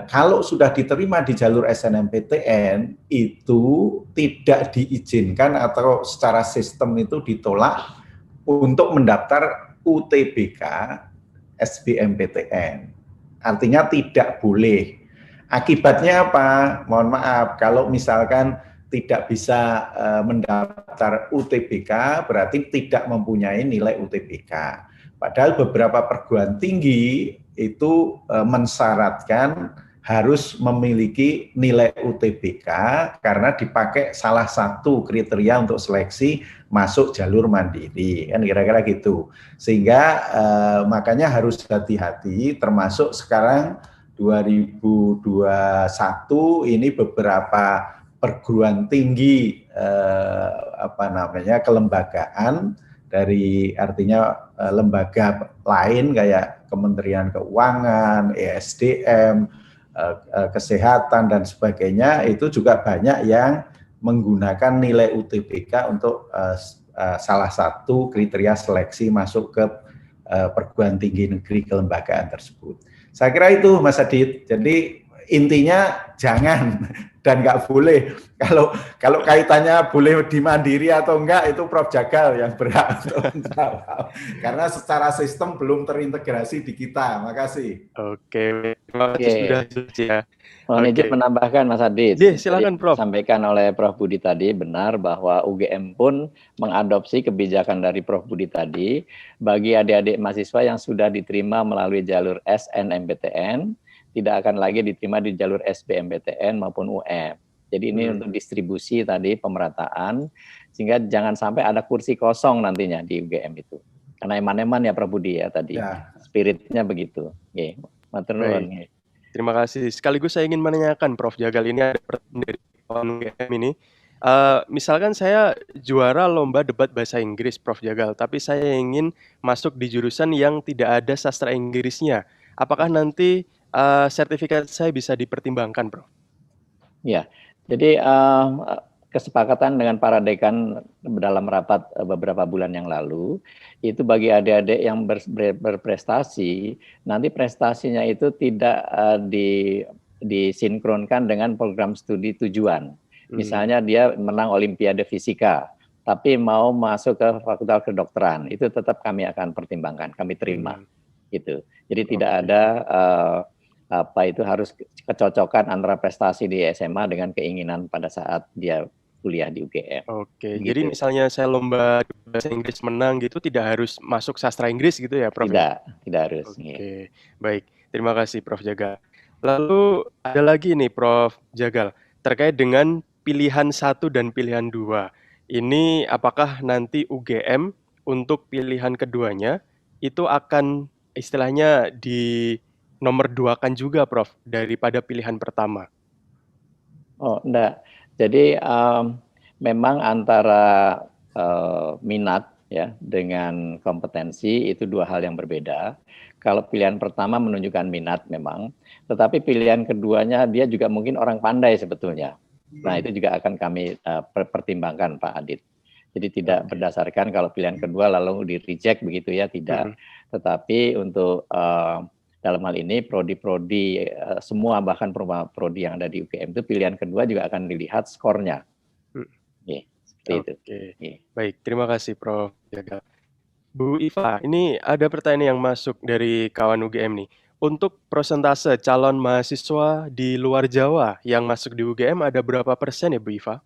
kalau sudah diterima di jalur SNMPTN itu tidak diizinkan atau secara sistem itu ditolak untuk mendaftar UTBK SBMPTN. Artinya tidak boleh. Akibatnya apa? Mohon maaf, kalau misalkan tidak bisa mendaftar UTBK berarti tidak mempunyai nilai UTBK. Padahal beberapa perguruan tinggi itu mensyaratkan harus memiliki nilai UTBK karena dipakai salah satu kriteria untuk seleksi masuk jalur mandiri, kan kira-kira gitu. Sehingga makanya harus hati-hati, termasuk sekarang 2021 ini beberapa perguruan tinggi kelembagaan dari artinya lembaga lain kayak Kementerian Keuangan, ESDM, kesehatan dan sebagainya itu juga banyak yang menggunakan nilai UTBK untuk salah satu kriteria seleksi masuk ke perguruan tinggi negeri kelembagaan tersebut. Saya kira itu Mas Adit. Jadi intinya jangan dan nggak boleh. Kalau kaitannya boleh di mandiri atau enggak itu Prof. Jagal yang berhak untuk menjawab. Karena secara sistem belum terintegrasi di kita. Makasih. Oke, terima kasih sudah ya. Mohon izin menambahkan Mas Adit. Silakan Prof. Disampaikan oleh Prof. Budi tadi benar bahwa UGM pun mengadopsi kebijakan dari Prof. Budi tadi bagi adik-adik mahasiswa yang sudah diterima melalui jalur SNMPTN tidak akan lagi diterima di jalur SBMPTN maupun UM. Jadi ini untuk distribusi tadi pemerataan sehingga jangan sampai ada kursi kosong nantinya di UGM itu. Karena eman-eman ya Prof. Budi ya tadi. Ya. Spiritnya begitu. Oke, matur nuwun. Terima kasih. Sekaligus saya ingin menanyakan Prof. Jagal, ini ada pertanyaan dari UGM ini. Misalkan saya juara lomba debat bahasa Inggris Prof. Jagal, tapi saya ingin masuk di jurusan yang tidak ada sastra Inggrisnya. Apakah nanti sertifikat saya bisa dipertimbangkan, Prof? Ya, jadi kesepakatan dengan para dekan dalam rapat beberapa bulan yang lalu, itu bagi adik-adik yang berprestasi, nanti prestasinya itu tidak disinkronkan dengan program studi tujuan. Misalnya dia menang Olimpiade Fisika, tapi mau masuk ke Fakultas Kedokteran, itu tetap kami akan pertimbangkan, kami terima. Gitu. Jadi tidak ada itu harus kecocokan antara prestasi di SMA dengan keinginan pada saat dia kuliah di UGM. Oke, gitu. Jadi misalnya saya lomba bahasa Inggris menang gitu tidak harus masuk sastra Inggris gitu ya, Prof? Tidak harus. Oke, baik. Terima kasih Prof. Jagal. Lalu ada lagi nih Prof. Jagal terkait dengan pilihan 1 dan pilihan 2. Ini apakah nanti UGM untuk pilihan keduanya itu akan istilahnya di nomor 2-kan juga Prof daripada pilihan pertama? Oh, enggak. Jadi memang antara minat ya dengan kompetensi itu dua hal yang berbeda. Kalau pilihan pertama menunjukkan minat memang, tetapi pilihan keduanya dia juga mungkin orang pandai sebetulnya. Nah, itu juga akan kami pertimbangkan Pak Adit. Jadi tidak berdasarkan kalau pilihan kedua lalu di-reject begitu ya, tidak. Tetapi untuk dalam hal ini prodi-prodi semua bahkan prodi yang ada di UGM itu pilihan kedua juga akan dilihat skornya. Seperti itu. Baik, terima kasih Prof. Jagal. Bu Iva, ini ada pertanyaan yang masuk dari kawan UGM nih. Untuk persentase calon mahasiswa di luar Jawa yang masuk di UGM ada berapa persen ya Bu Iva?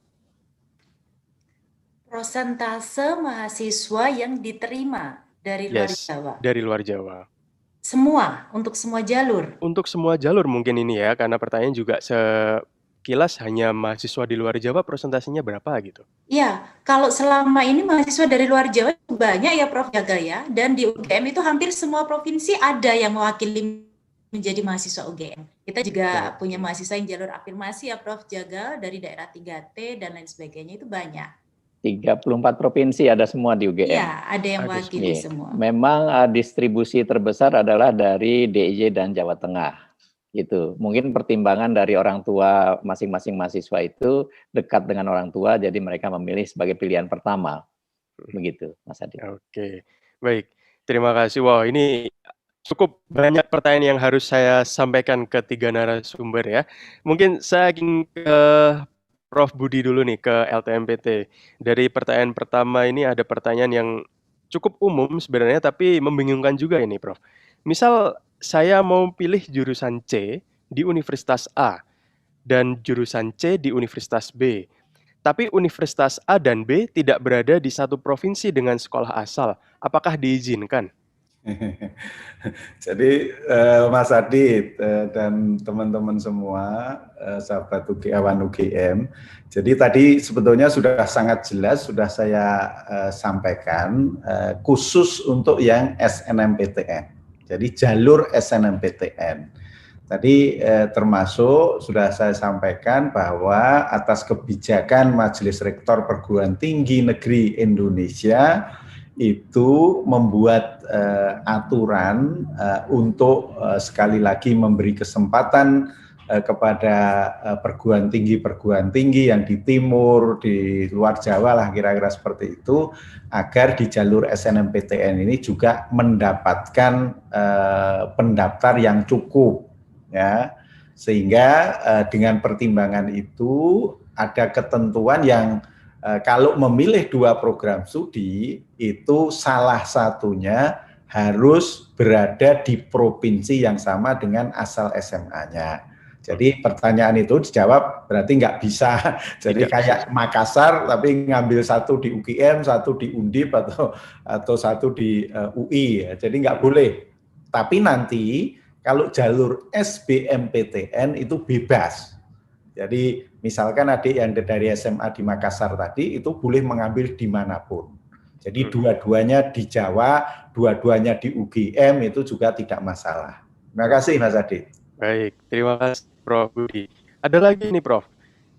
Persentase mahasiswa yang diterima dari luar Jawa. Dari luar Jawa. Semua, untuk semua jalur. Untuk semua jalur mungkin ini ya, karena pertanyaan juga sekilas hanya mahasiswa di luar Jawa persentasenya berapa gitu? Iya, kalau selama ini mahasiswa dari luar Jawa banyak ya Prof Jagal ya, dan di UGM itu hampir semua provinsi ada yang mewakili menjadi mahasiswa UGM. Kita juga punya mahasiswa yang jalur afirmasi ya Prof Jagal dari daerah 3T dan lain sebagainya, itu banyak. 34 provinsi ada semua di UGM. Iya, ada yang mewakili semua. Memang distribusi terbesar adalah dari DIY dan Jawa Tengah. Gitu. Mungkin pertimbangan dari orang tua masing-masing mahasiswa itu dekat dengan orang tua, jadi mereka memilih sebagai pilihan pertama. Begitu, Mas Adi. Oke, baik. Terima kasih. Wow, ini cukup banyak pertanyaan yang harus saya sampaikan ke 3 narasumber ya. Mungkin saya ingin ke Prof Budi dulu nih, ke LTMPT. Dari pertanyaan pertama ini ada pertanyaan yang cukup umum sebenarnya, tapi membingungkan juga ini Prof. Misal saya mau pilih jurusan C di Universitas A dan jurusan C di Universitas B. Tapi Universitas A dan B tidak berada di satu provinsi dengan sekolah asal. Apakah diizinkan? Jadi Mas Adit dan teman-teman semua, sahabat UGM, jadi tadi sebetulnya sudah sangat jelas, sudah saya sampaikan khusus untuk yang SNMPTN. Jadi jalur SNMPTN. Tadi termasuk sudah saya sampaikan bahwa atas kebijakan Majelis Rektor Perguruan Tinggi Negeri Indonesia itu membuat aturan untuk sekali lagi memberi kesempatan kepada perguruan tinggi yang di timur, di luar Jawa lah kira-kira seperti itu, agar di jalur SNMPTN ini juga mendapatkan pendaftar yang cukup, ya, sehingga dengan pertimbangan itu ada ketentuan yang kalau memilih 2 program studi itu salah satunya harus berada di provinsi yang sama dengan asal SMA-nya. Jadi pertanyaan itu dijawab berarti nggak bisa. Jadi kayak Makassar tapi ngambil satu di UGM, satu di Undip atau satu di UI. Jadi nggak boleh. Tapi nanti kalau jalur SBMPTN itu bebas. Jadi misalkan adik yang dari SMA di Makassar tadi itu boleh mengambil dimanapun. Jadi dua-duanya di Jawa, dua-duanya di UGM itu juga tidak masalah. Terima kasih Mas Adit. Baik, terima kasih Prof Budi. Ada lagi nih Prof,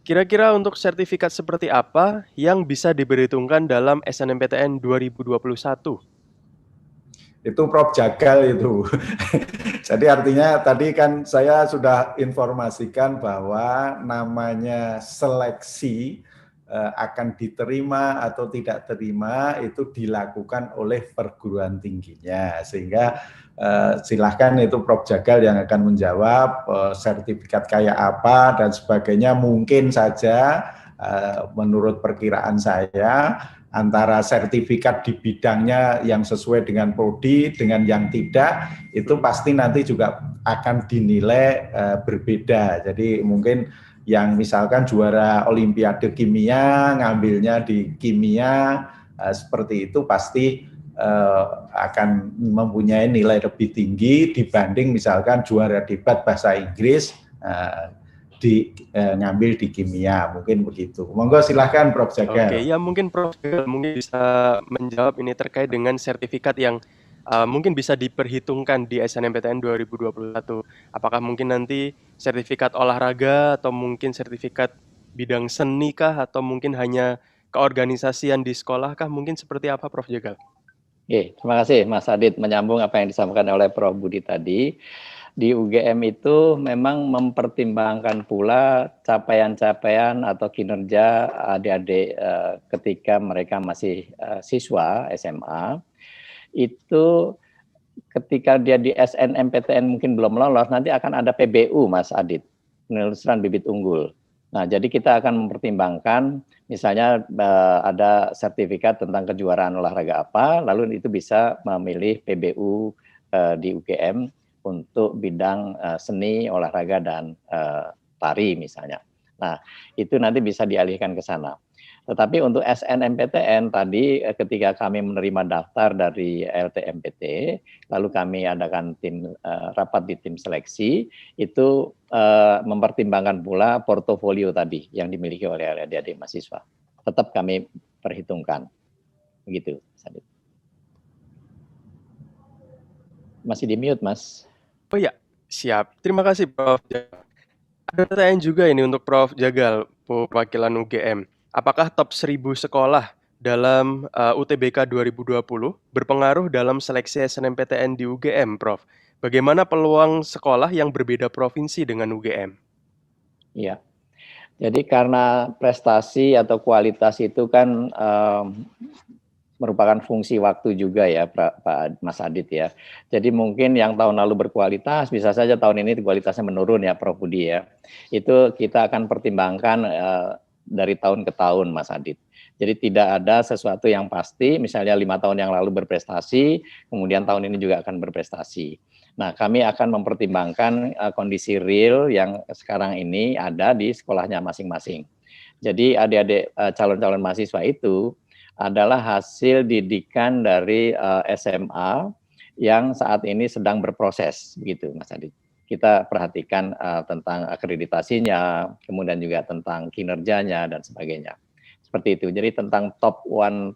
kira-kira untuk sertifikat seperti apa yang bisa diperhitungkan dalam SNMPTN 2021? Itu Prof Jagal itu. Jadi artinya tadi kan saya sudah informasikan bahwa namanya seleksi akan diterima atau tidak terima itu dilakukan oleh perguruan tingginya, sehingga silahkan itu Prof Jagal yang akan menjawab sertifikat kayak apa dan sebagainya. Mungkin saja menurut perkiraan saya antara sertifikat di bidangnya yang sesuai dengan prodi dengan yang tidak itu pasti nanti juga akan dinilai berbeda. Jadi mungkin yang misalkan juara Olimpiade kimia ngambilnya di kimia seperti itu pasti akan mempunyai nilai lebih tinggi dibanding misalkan juara debat bahasa Inggris ngambil di kimia, mungkin begitu. Monggo silahkan Prof. Jagal. Oke, ya mungkin Prof. Jagal mungkin bisa menjawab ini terkait dengan sertifikat yang mungkin bisa diperhitungkan di SNMPTN 2021. Apakah mungkin nanti sertifikat olahraga atau mungkin sertifikat bidang seni kah atau mungkin hanya keorganisasian di sekolah kah? Mungkin seperti apa Prof. Jagal? Oke, terima kasih Mas Adit, menyambung apa yang disampaikan oleh Prof. Budi tadi. Di UGM itu memang mempertimbangkan pula capaian-capaian atau kinerja adik-adik ketika mereka masih siswa SMA. Itu ketika dia di SNMPTN mungkin belum lolos, nanti akan ada PBU Mas Adit, penelusuran bibit unggul. Nah, jadi kita akan mempertimbangkan misalnya ada sertifikat tentang kejuaraan olahraga apa, lalu itu bisa memilih PBU di UGM untuk bidang seni, olahraga, dan tari misalnya. Nah, itu nanti bisa dialihkan ke sana. Tetapi untuk SNMPTN tadi ketika kami menerima daftar dari LTMPT, lalu kami adakan rapat di tim seleksi, itu mempertimbangkan pula portofolio tadi yang dimiliki oleh adik-adik mahasiswa. Tetap kami perhitungkan. Begitu, Sadit. Masih di mute, Mas. Oh ya, siap. Terima kasih Prof. Jagal. Ada pertanyaan juga ini untuk Prof. Jagal, perwakilan UGM. Apakah top 1000 sekolah dalam UTBK 2020 berpengaruh dalam seleksi SNMPTN di UGM, Prof? Bagaimana peluang sekolah yang berbeda provinsi dengan UGM? Iya. Jadi karena prestasi atau kualitas itu kan merupakan fungsi waktu juga ya Pak Mas Adit ya. Jadi mungkin yang tahun lalu berkualitas bisa saja tahun ini kualitasnya menurun ya Prof. Budi ya. Itu kita akan pertimbangkan dari tahun ke tahun Mas Adit. Jadi tidak ada sesuatu yang pasti, misalnya 5 tahun yang lalu berprestasi, kemudian tahun ini juga akan berprestasi. Nah, kami akan mempertimbangkan kondisi real yang sekarang ini ada di sekolahnya masing-masing. Jadi adik-adik calon-calon mahasiswa itu adalah hasil didikan dari SMA yang saat ini sedang berproses, begitu Mas Adit. Kita perhatikan tentang akreditasinya, kemudian juga tentang kinerjanya dan sebagainya. Seperti itu. Jadi tentang top 1000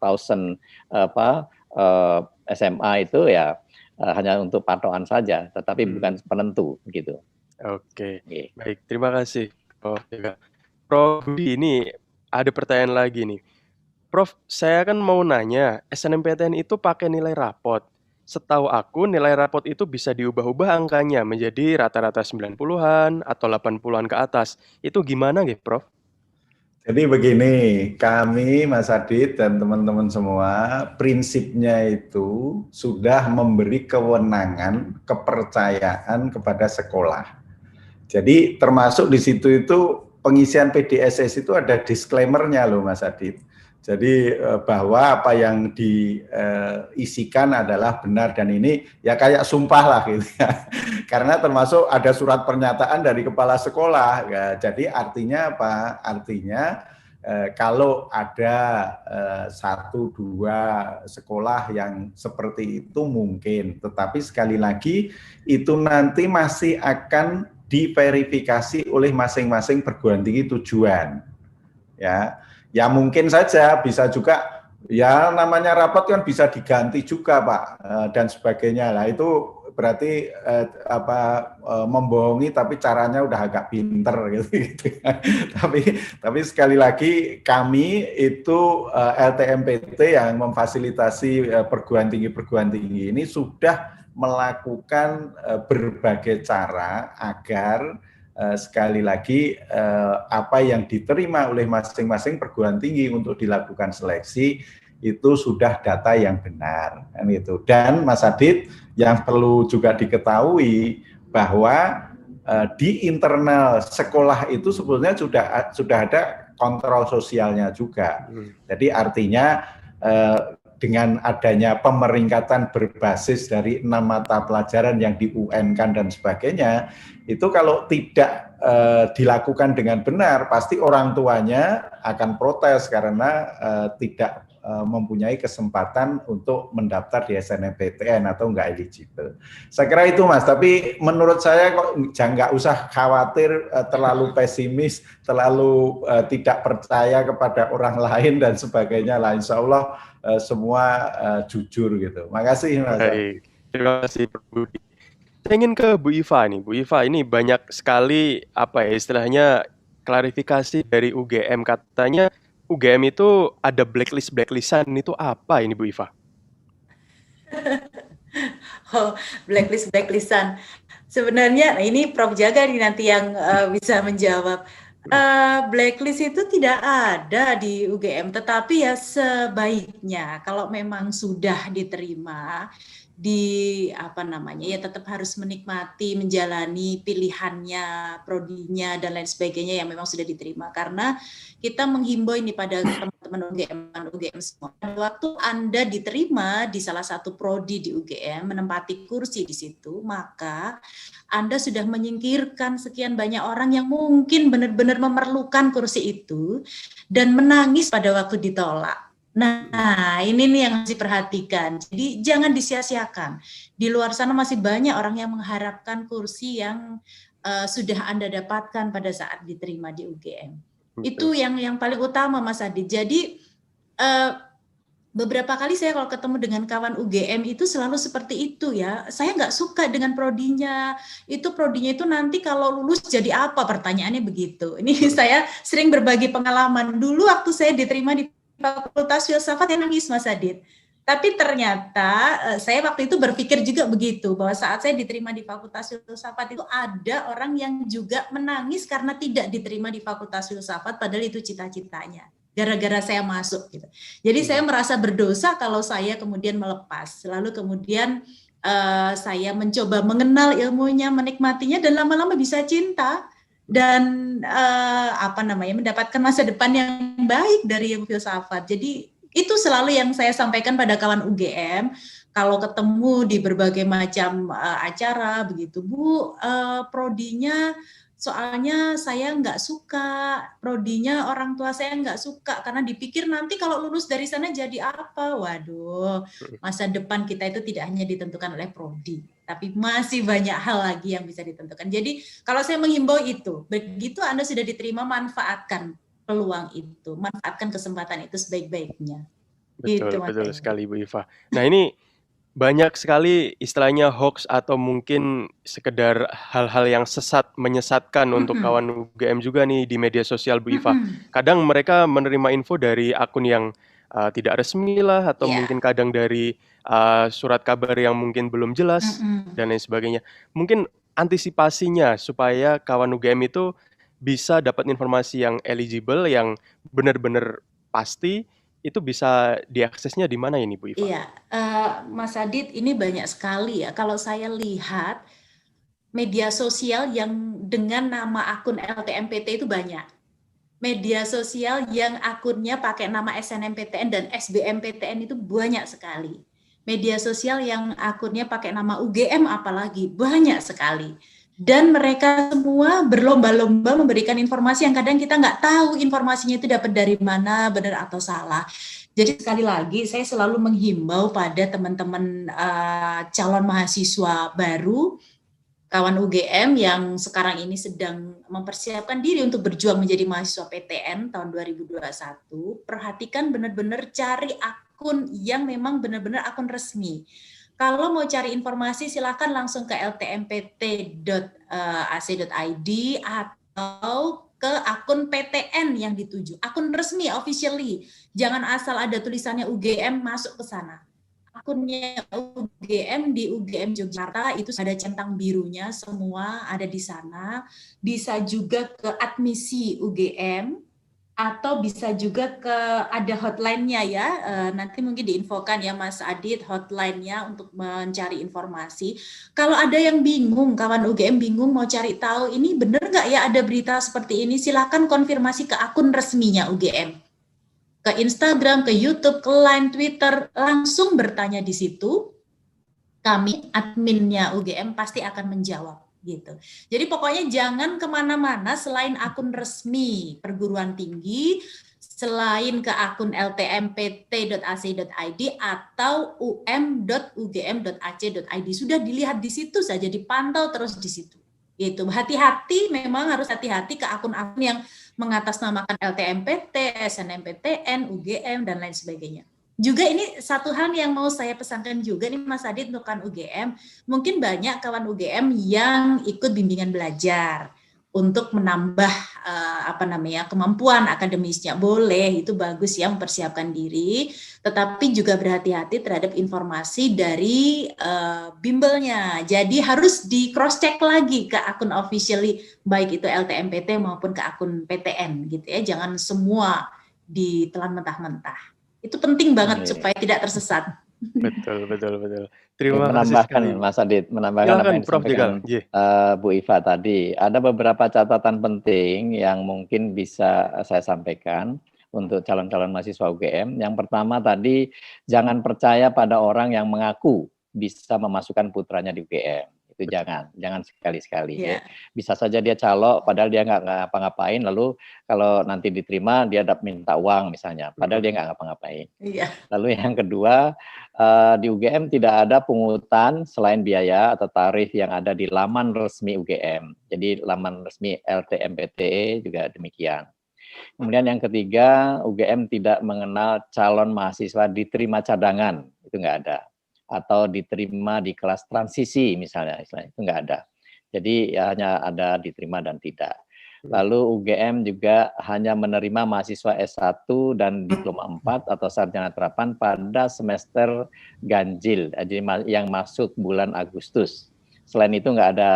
SMA itu ya hanya untuk patokan saja, tetapi bukan penentu, begitu. Oke, baik. Terima kasih, Prof. Jagal. Prof. Budi, ini ada pertanyaan lagi nih. Prof, saya kan mau nanya, SNMPTN itu pakai nilai rapot. Setahu aku nilai rapot itu bisa diubah-ubah angkanya menjadi rata-rata 90-an atau 80-an ke atas. Itu gimana nggih, Prof? Jadi begini, kami Mas Adit dan teman-teman semua, prinsipnya itu sudah memberi kewenangan, kepercayaan kepada sekolah. Jadi termasuk di situ itu pengisian PDSS itu ada disclaimer-nya loh Mas Adit. Jadi bahwa apa yang diisikan adalah benar dan ini ya kayak sumpah lah gitu ya. Karena termasuk ada surat pernyataan dari kepala sekolah. Ya, jadi artinya apa? Artinya kalau ada 1-2 sekolah yang seperti itu mungkin. Tetapi sekali lagi itu nanti masih akan diverifikasi oleh masing-masing perguruan tinggi tujuan. Ya mungkin saja bisa juga ya namanya rapat kan bisa diganti juga Pak dan sebagainya lah itu berarti membohongi tapi caranya udah agak pinter gitu. Tapi sekali lagi kami itu LTMPT yang memfasilitasi perguruan tinggi ini sudah melakukan berbagai cara agar sekali lagi apa yang diterima oleh masing-masing perguruan tinggi untuk dilakukan seleksi itu sudah data yang benar kan itu. Dan Mas Adit yang perlu juga diketahui bahwa di internal sekolah itu sebetulnya sudah ada kontrol sosialnya juga. Jadi artinya dengan adanya pemeringkatan berbasis dari 6 mata pelajaran yang di-UN-kan dan sebagainya, itu kalau tidak dilakukan dengan benar, pasti orang tuanya akan protes karena tidak mempunyai kesempatan untuk mendaftar di SNMPTN atau nggak eligible. Saya kira itu Mas, tapi menurut saya kok jangan nggak usah khawatir terlalu pesimis, terlalu tidak percaya kepada orang lain dan sebagainya lah. Insya Allah semua jujur gitu. Makasih Mas. Baik, terima kasih Pak Budi. Saya ingin ke Bu Iva nih. Bu Iva, ini banyak sekali apa ya istilahnya klarifikasi dari UGM, katanya UGM itu ada blacklistan, itu apa ini Bu Iva? Oh, blacklistan. Sebenarnya, nah ini Prof. Jaga nih nanti yang bisa menjawab. Blacklist itu tidak ada di UGM, tetapi ya sebaiknya kalau memang sudah diterima di apa namanya ya tetap harus menikmati, menjalani pilihannya, prodinya dan lain sebagainya yang memang sudah diterima, karena kita menghimbau ini pada teman-teman UGM semua. Waktu Anda diterima di salah satu prodi di UGM, menempati kursi di situ, maka Anda sudah menyingkirkan sekian banyak orang yang mungkin benar-benar memerlukan kursi itu dan menangis pada waktu ditolak. Nah, ini nih yang harus diperhatikan. Jadi jangan disia-siakan. Di luar sana masih banyak orang yang mengharapkan kursi yang sudah Anda dapatkan pada saat diterima di UGM. Itu yang paling utama, Mas Adit. Jadi beberapa kali saya kalau ketemu dengan kawan UGM itu selalu seperti itu ya. Saya nggak suka dengan prodinya. Itu prodinya itu nanti kalau lulus jadi apa? Pertanyaannya begitu. Ini saya sering berbagi pengalaman. Dulu waktu saya diterima di Fakultas Filsafat yang nangis, Mas Adit. Tapi ternyata saya waktu itu berpikir juga begitu, bahwa saat saya diterima di Fakultas Filsafat itu ada orang yang juga menangis karena tidak diterima di Fakultas Filsafat, padahal itu cita-citanya. Gara-gara saya masuk gitu. Jadi saya merasa berdosa kalau saya kemudian melepas. Lalu kemudian saya mencoba mengenal ilmunya, menikmatinya, dan lama-lama bisa cinta dan mendapatkan masa depan yang baik dari ilmu filsafat. Jadi itu selalu yang saya sampaikan pada kawan UGM kalau ketemu di berbagai macam acara begitu, Bu, prodinya soalnya saya nggak suka, prodinya orang tua saya nggak suka karena dipikir nanti kalau lulus dari sana jadi apa. Waduh, masa depan kita itu tidak hanya ditentukan oleh prodi, tapi masih banyak hal lagi yang bisa ditentukan. Jadi kalau saya menghimbau itu, begitu Anda sudah diterima, manfaatkan peluang itu, manfaatkan kesempatan itu sebaik-baiknya. Betul sekali Bu Iva. Nah ini banyak sekali istilahnya hoax atau mungkin sekedar hal-hal yang menyesatkan untuk kawan UGM juga nih di media sosial Bu Iva. Kadang mereka menerima info dari akun yang tidak resmi lah, atau mungkin kadang dari surat kabar yang mungkin belum jelas dan lain sebagainya. Mungkin antisipasinya supaya kawan UGM itu bisa dapat informasi yang eligible, yang benar-benar pasti, itu bisa diaksesnya di mana ini Bu Iva? Iya, Mas Adit, ini banyak sekali ya. Kalau saya lihat media sosial yang dengan nama akun LTMPT itu banyak. Media sosial yang akunnya pakai nama SNMPTN dan SBMPTN itu banyak sekali. Media sosial yang akunnya pakai nama UGM apalagi banyak sekali. Dan mereka semua berlomba-lomba memberikan informasi yang kadang kita nggak tahu informasinya itu dapat dari mana, benar atau salah. Jadi sekali lagi saya selalu menghimbau pada teman-teman calon mahasiswa baru, kawan UGM yang sekarang ini sedang mempersiapkan diri untuk berjuang menjadi mahasiswa PTN tahun 2021, perhatikan benar-benar cari akun yang memang benar-benar akun resmi. Kalau mau cari informasi silakan langsung ke ltmpt.ac.id atau ke akun PTN yang dituju, akun resmi officially. Jangan asal ada tulisannya UGM masuk ke sana. Akunnya UGM di UGM Yogyakarta itu ada centang birunya, semua ada di sana. Bisa juga ke admisi UGM atau bisa juga ke ada hotline-nya ya, nanti mungkin diinfokan ya Mas Adit hotline-nya untuk mencari informasi. Kalau ada yang bingung, kawan UGM bingung mau cari tahu ini benar nggak ya ada berita seperti ini, silakan konfirmasi ke akun resminya UGM, ke Instagram, ke YouTube, ke Line, Twitter, langsung bertanya di situ. Kami adminnya UGM pasti akan menjawab. Gitu. Jadi pokoknya jangan kemana-mana selain akun resmi perguruan tinggi, selain ke akun ltmpt.ac.id atau um.ugm.ac.id. Sudah dilihat di situ saja, dipantau terus di situ. Gitu. Hati-hati, memang harus hati-hati ke akun-akun yang mengatasnamakan LTMPT, SNMPTN, UGM, dan lain sebagainya. Juga ini satu hal yang mau saya pesankan juga nih Mas Adit untuk kawan UGM, mungkin banyak kawan UGM yang ikut bimbingan belajar untuk menambah kemampuan akademisnya. Boleh, itu bagus ya, mempersiapkan diri, tetapi juga berhati-hati terhadap informasi dari bimbelnya. Jadi harus di cross check lagi ke akun officially, baik itu LTMPT maupun ke akun PTN gitu ya. Jangan semua ditelan mentah-mentah. Itu penting banget supaya tidak tersesat. Betul. Terima Terima kasih menambahkan sekali. Mas Adit, menambahkan apa Silakan yang Prof. disampaikan Bu Iva tadi. Ada beberapa catatan penting yang mungkin bisa saya sampaikan untuk calon-calon mahasiswa UGM. Yang pertama tadi, jangan percaya pada orang yang mengaku bisa memasukkan putranya di UGM. Itu jangan sekali-sekali. Ya. Bisa saja dia calok, padahal dia nggak ngapa-ngapain, lalu kalau nanti diterima dia minta uang misalnya, padahal dia nggak ngapa-ngapain. Lalu yang kedua, di UGM tidak ada pungutan selain biaya atau tarif yang ada di laman resmi UGM. Jadi laman resmi LTMPT juga demikian. Kemudian yang ketiga, UGM tidak mengenal calon mahasiswa diterima cadangan, itu nggak ada. Atau diterima di kelas transisi misalnya, itu nggak ada. Jadi ya hanya ada diterima dan tidak. Lalu UGM juga hanya menerima mahasiswa S1 dan diploma 4 atau sarjana terapan pada semester ganjil, jadi yang masuk bulan Agustus. Selain itu nggak ada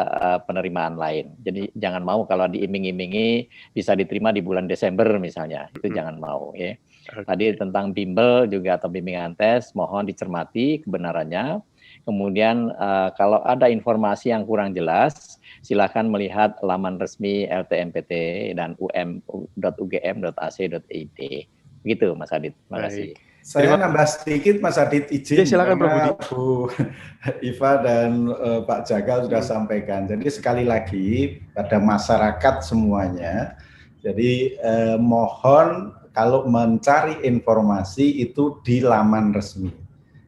penerimaan lain. Jadi jangan mau kalau diiming-imingi bisa diterima di bulan Desember misalnya, itu jangan mau ya. Tadi tentang bimbel juga atau bimbingan tes, mohon dicermati kebenarannya. Kemudian kalau ada informasi yang kurang jelas, silakan melihat laman resmi LTMPT dan um.ugm.ac.id. Begitu Mas Adit, terima kasih. Saya nambah sedikit Mas Adit, izin, silakan, karena Bu Iva dan Pak Jagal sudah sampaikan. Jadi sekali lagi pada masyarakat semuanya, jadi mohon kalau mencari informasi itu di laman resmi.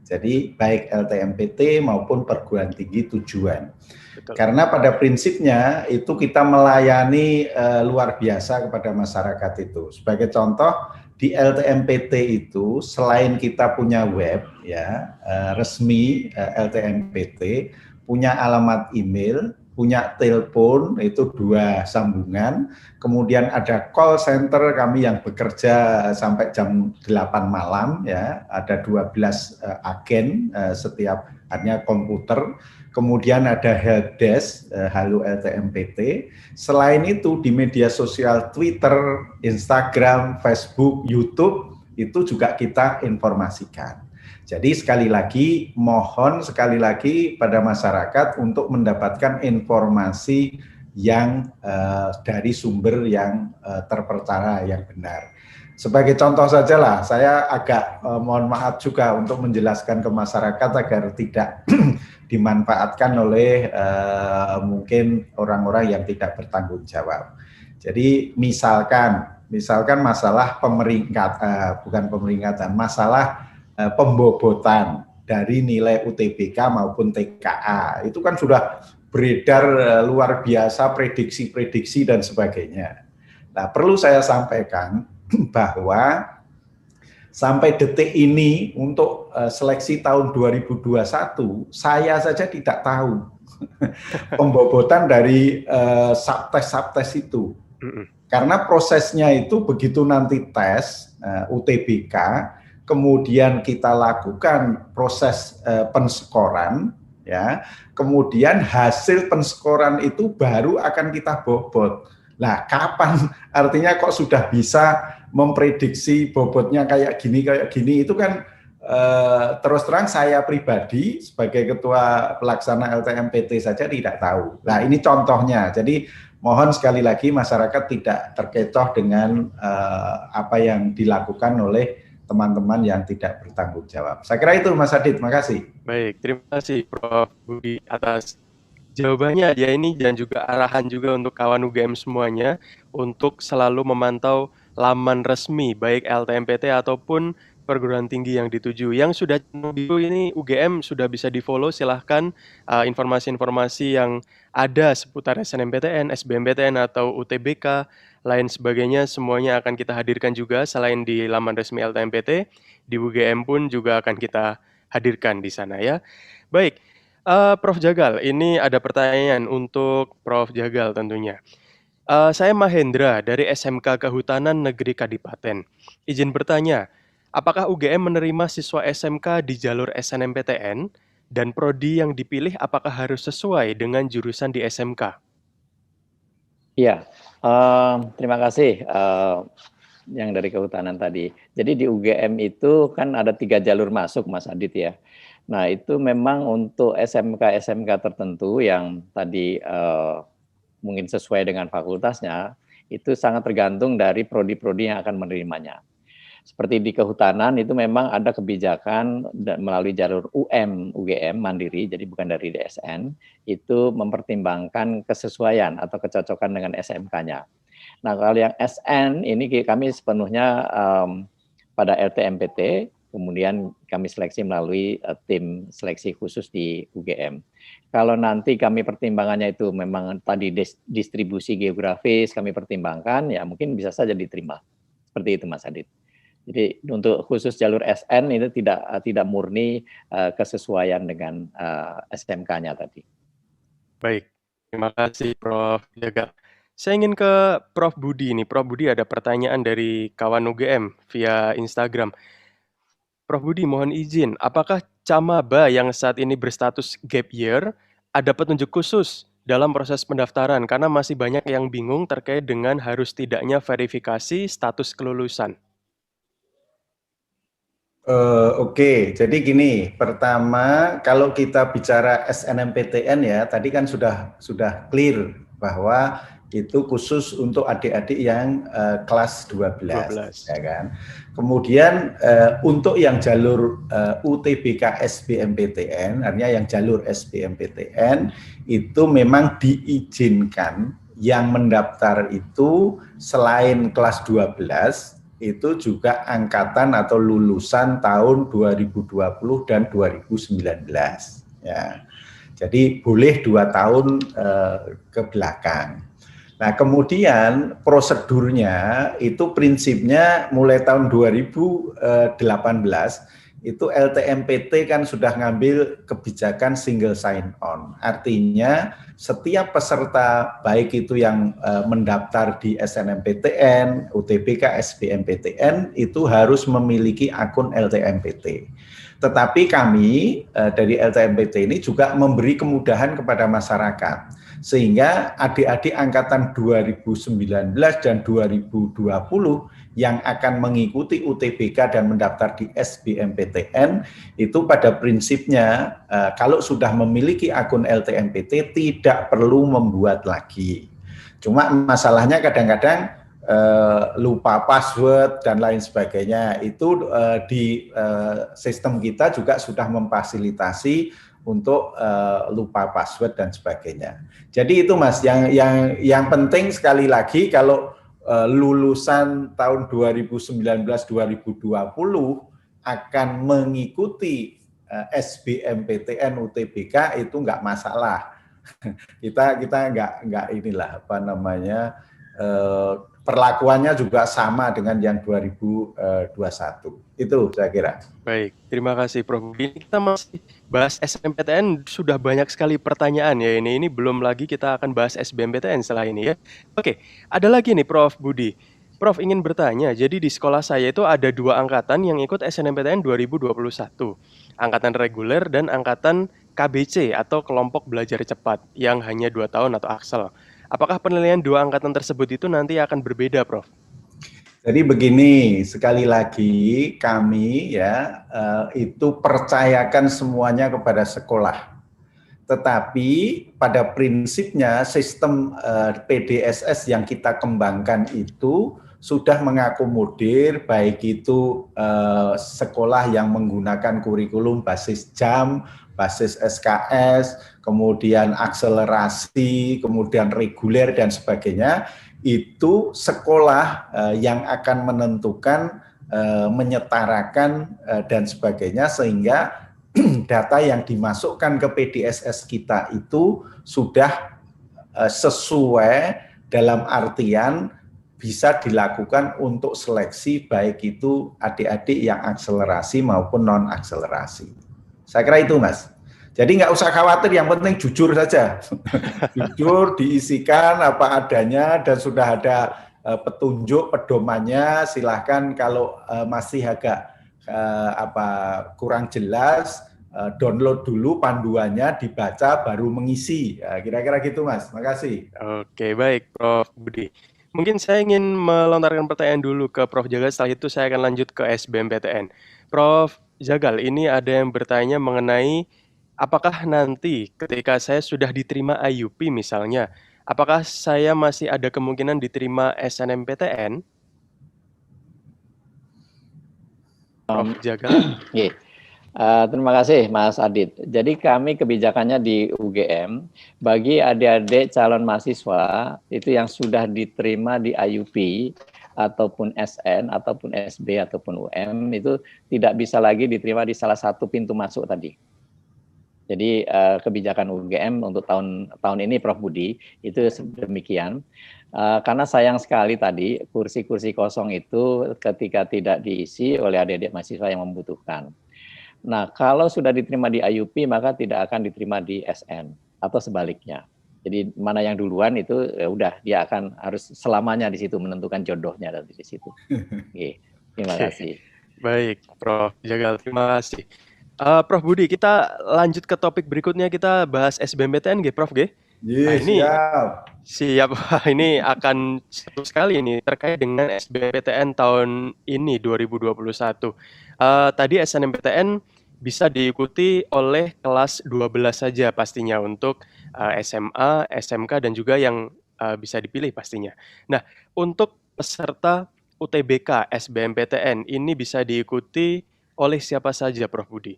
Jadi baik LTMPT maupun perguruan tinggi tujuan. Betul. Karena pada prinsipnya itu kita melayani luar biasa kepada masyarakat itu. Sebagai contoh, di LTMPT itu selain kita punya web ya resmi LTMPT, punya alamat email, punya telepon, itu 2 sambungan, kemudian ada call center kami yang bekerja sampai jam 8 malam ya, ada 12 agen setiap harinya komputer, kemudian ada helpdesk Halo LTMPT. Selain itu di media sosial Twitter, Instagram, Facebook, YouTube itu juga kita informasikan. Jadi sekali lagi, mohon sekali lagi pada masyarakat untuk mendapatkan informasi yang dari sumber yang terpercaya, yang benar. Sebagai contoh sajalah, saya agak mohon maaf juga untuk menjelaskan ke masyarakat agar tidak dimanfaatkan oleh mungkin orang-orang yang tidak bertanggung jawab. Jadi misalkan masalah masalah pembobotan dari nilai UTBK maupun TKA. Itu kan sudah beredar luar biasa, prediksi-prediksi dan sebagainya. Nah, perlu saya sampaikan bahwa sampai detik ini untuk seleksi tahun 2021, saya saja tidak tahu pembobotan dari subtes itu. Karena prosesnya itu begitu nanti tes UTBK, kemudian kita lakukan proses penskoran, ya, kemudian hasil penskoran itu baru akan kita bobot. Nah, kapan? Artinya kok sudah bisa memprediksi bobotnya kayak gini, itu kan terus terang saya pribadi sebagai ketua pelaksana LTMPT saja tidak tahu. Nah, ini contohnya. Jadi mohon sekali lagi masyarakat tidak terkecoh dengan apa yang dilakukan oleh teman-teman yang tidak bertanggung jawab. Saya kira itu Mas Adit, terima kasih. Baik, terima kasih Prof. Budi atas jawabannya ya ini dan juga arahan juga untuk kawan UGM semuanya untuk selalu memantau laman resmi baik LTMPT ataupun perguruan tinggi yang dituju. Yang sudah biru ini UGM sudah bisa di-follow, silahkan informasi-informasi yang ada seputar SNMPTN, SBMPTN atau UTBK, lain sebagainya semuanya akan kita hadirkan juga selain di laman resmi LTMPT, di UGM pun juga akan kita hadirkan di sana ya. Baik, Prof. Jagal, ini ada pertanyaan untuk Prof. Jagal tentunya. Saya Mahendra dari SMK Kehutanan Negeri Kadipaten. Izin bertanya, apakah UGM menerima siswa SMK di jalur SNMPTN dan prodi yang dipilih apakah harus sesuai dengan jurusan di SMK? Iya, terima kasih yang dari kehutanan tadi. Jadi di UGM itu kan ada 3 jalur masuk, Mas Adit ya. Nah itu memang untuk SMK tertentu yang tadi mungkin sesuai dengan fakultasnya, itu sangat tergantung dari prodi-prodi yang akan menerimanya. Seperti di kehutanan itu memang ada kebijakan melalui jalur UGM mandiri, jadi bukan dari DSN, itu mempertimbangkan kesesuaian atau kecocokan dengan SMK-nya. Nah kalau yang SN ini kami sepenuhnya pada LTMPT, kemudian kami seleksi melalui tim seleksi khusus di UGM. Kalau nanti kami pertimbangannya itu memang tadi distribusi geografis kami pertimbangkan, ya mungkin bisa saja diterima. Seperti itu Mas Adit. Jadi untuk khusus jalur SN itu tidak murni kesesuaian dengan SMK-nya tadi. Baik, terima kasih Prof. Jagal. Saya ingin ke Prof. Budi nih. Prof. Budi ada pertanyaan dari kawan UGM via Instagram. Prof. Budi, mohon izin, apakah Camaba yang saat ini berstatus gap year ada petunjuk khusus dalam proses pendaftaran? Karena masih banyak yang bingung terkait dengan harus tidaknya verifikasi status kelulusan. Oke, jadi gini, pertama kalau kita bicara SNMPTN ya, tadi kan sudah clear bahwa itu khusus untuk adik-adik yang kelas 12, ya kan. Kemudian untuk yang jalur UTBK SBMPTN, artinya yang jalur SBMPTN itu memang diizinkan yang mendaftar itu selain kelas 12 itu juga angkatan atau lulusan tahun 2020 dan 2019 ya. Jadi boleh 2 tahun ke belakang. Nah, kemudian prosedurnya itu prinsipnya mulai tahun 2018 itu LTMPT kan sudah ngambil kebijakan single sign on. Artinya setiap peserta baik itu yang mendaftar di SNMPTN, UTBK, SBMPTN itu harus memiliki akun LTMPT. Tetapi kami dari LTMPT ini juga memberi kemudahan kepada masyarakat. Sehingga adik-adik angkatan 2019 dan 2020 yang akan mengikuti UTBK dan mendaftar di SBMPTN itu pada prinsipnya kalau sudah memiliki akun LTMPT tidak perlu membuat lagi. Cuma masalahnya kadang-kadang lupa password dan lain sebagainya. Itu di sistem kita juga sudah memfasilitasi untuk lupa password dan sebagainya. Jadi itu Mas, yang penting sekali lagi kalau lulusan tahun 2019-2020 akan mengikuti SBMPTN UTBK itu enggak masalah. Kita enggak inilah apa namanya perlakuannya juga sama dengan yang 2021. Itu saya kira. Baik, terima kasih Prof. Budi. Kita masih bahas SNMPTN, sudah banyak sekali pertanyaan ya ini. Ini belum lagi kita akan bahas SBMPTN setelah ini ya. Oke, ada lagi nih Prof. Budi. Prof ingin bertanya, jadi di sekolah saya itu ada 2 angkatan yang ikut SNMPTN 2021. Angkatan reguler dan angkatan KBC atau kelompok belajar cepat yang hanya 2 tahun atau Axel. Apakah penilaian 2 angkatan tersebut itu nanti akan berbeda, Prof? Jadi begini, sekali lagi kami ya itu percayakan semuanya kepada sekolah. Tetapi pada prinsipnya sistem PDSS yang kita kembangkan itu sudah mengakomodir baik itu sekolah yang menggunakan kurikulum basis jam, basis SKS, kemudian akselerasi, kemudian reguler dan sebagainya. itu sekolah yang akan menentukan, menyetarakan dan sebagainya, sehingga data yang dimasukkan ke PDSS kita itu sudah sesuai, dalam artian bisa dilakukan untuk seleksi baik itu adik-adik yang akselerasi maupun non akselerasi. Saya kira itu, Mas. Jadi nggak usah khawatir, yang penting jujur saja. Jujur, diisikan apa adanya, dan sudah ada petunjuk pedomannya. Silahkan kalau masih agak kurang jelas, download dulu panduannya, dibaca, baru mengisi. Kira-kira gitu, Mas. Makasih. Oke, baik, Prof. Budi. Mungkin saya ingin melontarkan pertanyaan dulu ke Prof. Jagal, setelah itu saya akan lanjut ke SBMPTN. Prof. Jagal, ini ada yang bertanya mengenai apakah nanti ketika saya sudah diterima IUP misalnya, apakah saya masih ada kemungkinan diterima SNMPTN? Prof. Jagal. Terima kasih Mas Adit. Jadi kami kebijakannya di UGM, bagi adik-adik calon mahasiswa itu yang sudah diterima di IUP ataupun SN ataupun SB ataupun UM itu tidak bisa lagi diterima di salah satu pintu masuk tadi. Jadi kebijakan UGM untuk tahun ini Prof. Budi itu demikian. Karena sayang sekali tadi kursi-kursi kosong itu ketika tidak diisi oleh adik-adik mahasiswa yang membutuhkan. Nah, kalau sudah diterima di IUP, maka tidak akan diterima di SN atau sebaliknya. Jadi mana yang duluan itu ya udah dia akan harus selamanya di situ menentukan jodohnya dari situ. Oke, terima kasih. Baik, Prof. Jagal, terima kasih. Prof. Budi, kita lanjut ke topik berikutnya, kita bahas SBMPTN, Prof. Nah, ini siap. Ini akan seru sekali ini terkait dengan SBMPTN tahun ini 2021. Tadi SNMPTN bisa diikuti oleh kelas 12 saja pastinya untuk SMA, SMK dan juga yang bisa dipilih pastinya. Nah, untuk peserta UTBK SBMPTN ini bisa diikuti oleh siapa saja, Prof. Budi?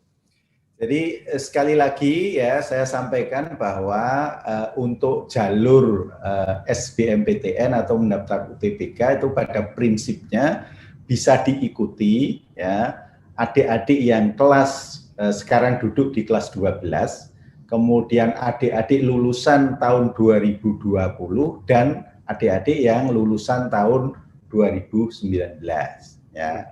Jadi sekali lagi ya saya sampaikan bahwa untuk jalur SBMPTN atau mendaftar UTBK itu pada prinsipnya bisa diikuti ya adik-adik yang kelas sekarang duduk di kelas 12, kemudian adik-adik lulusan tahun 2020 dan adik-adik yang lulusan tahun 2019 ya.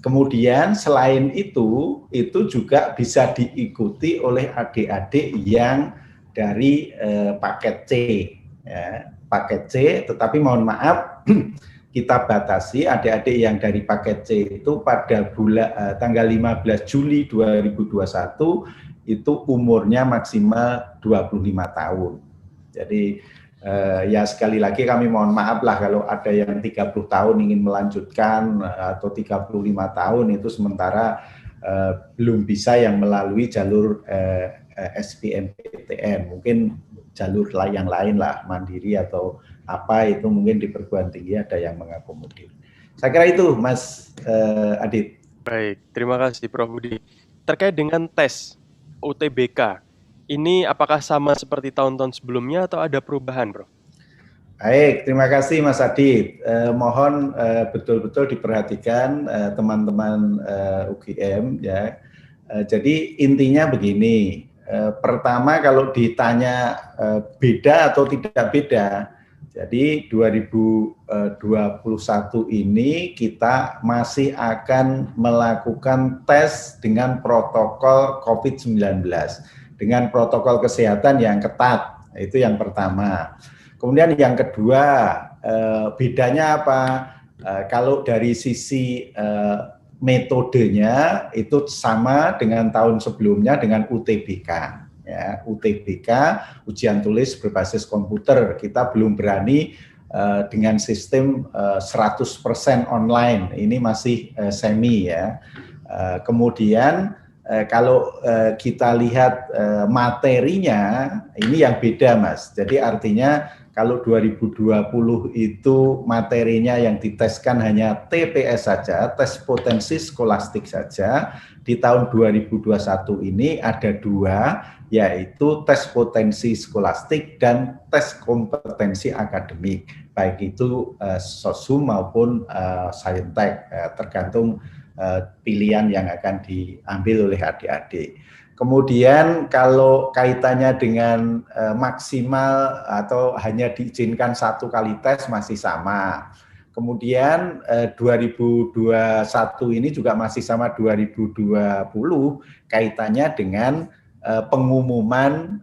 Kemudian selain itu juga bisa diikuti oleh adik-adik yang dari paket C, ya, paket C. Tetapi mohon maaf, kita batasi adik-adik yang dari paket C itu pada tanggal 15 Juli 2021 itu umurnya maksimal 25 tahun. Jadi ya sekali lagi kami mohon maaf lah kalau ada yang 30 tahun ingin melanjutkan atau 35 tahun itu sementara belum bisa yang melalui jalur SBMPTN, mungkin jalur yang lain lah, mandiri atau apa itu mungkin di perguruan tinggi ada yang mengakomodir. Saya kira itu Mas Adit. Baik, terima kasih Prof. Budi. Terkait dengan tes UTBK, ini apakah sama seperti tahun-tahun sebelumnya atau ada perubahan, Bro? Baik, terima kasih Mas Adit. Mohon betul-betul diperhatikan teman-teman UGM ya. Jadi intinya begini, pertama kalau ditanya beda atau tidak beda, jadi 2021 ini kita masih akan melakukan tes dengan protokol COVID-19. Dengan protokol kesehatan yang ketat, itu yang pertama. Kemudian yang kedua, bedanya apa? Kalau dari sisi metodenya itu sama dengan tahun sebelumnya dengan UTBK. Ya, UTBK, ujian tulis berbasis komputer, kita belum berani dengan sistem 100% online, ini masih semi ya. Kemudian kalau kita lihat materinya, ini yang beda Mas. Jadi artinya Kalau 2020 itu materinya yang diteskan hanya TPS saja, tes potensi skolastik saja. Di tahun 2021 ini ada 2, yaitu tes potensi skolastik dan tes kompetensi akademik, baik itu Sosum maupun Saintek, tergantung pilihan yang akan diambil oleh adik-adik. Kemudian kalau kaitannya dengan maksimal atau hanya diizinkan 1 kali tes masih sama. Kemudian 2021 ini juga masih sama 2020 kaitannya dengan pengumuman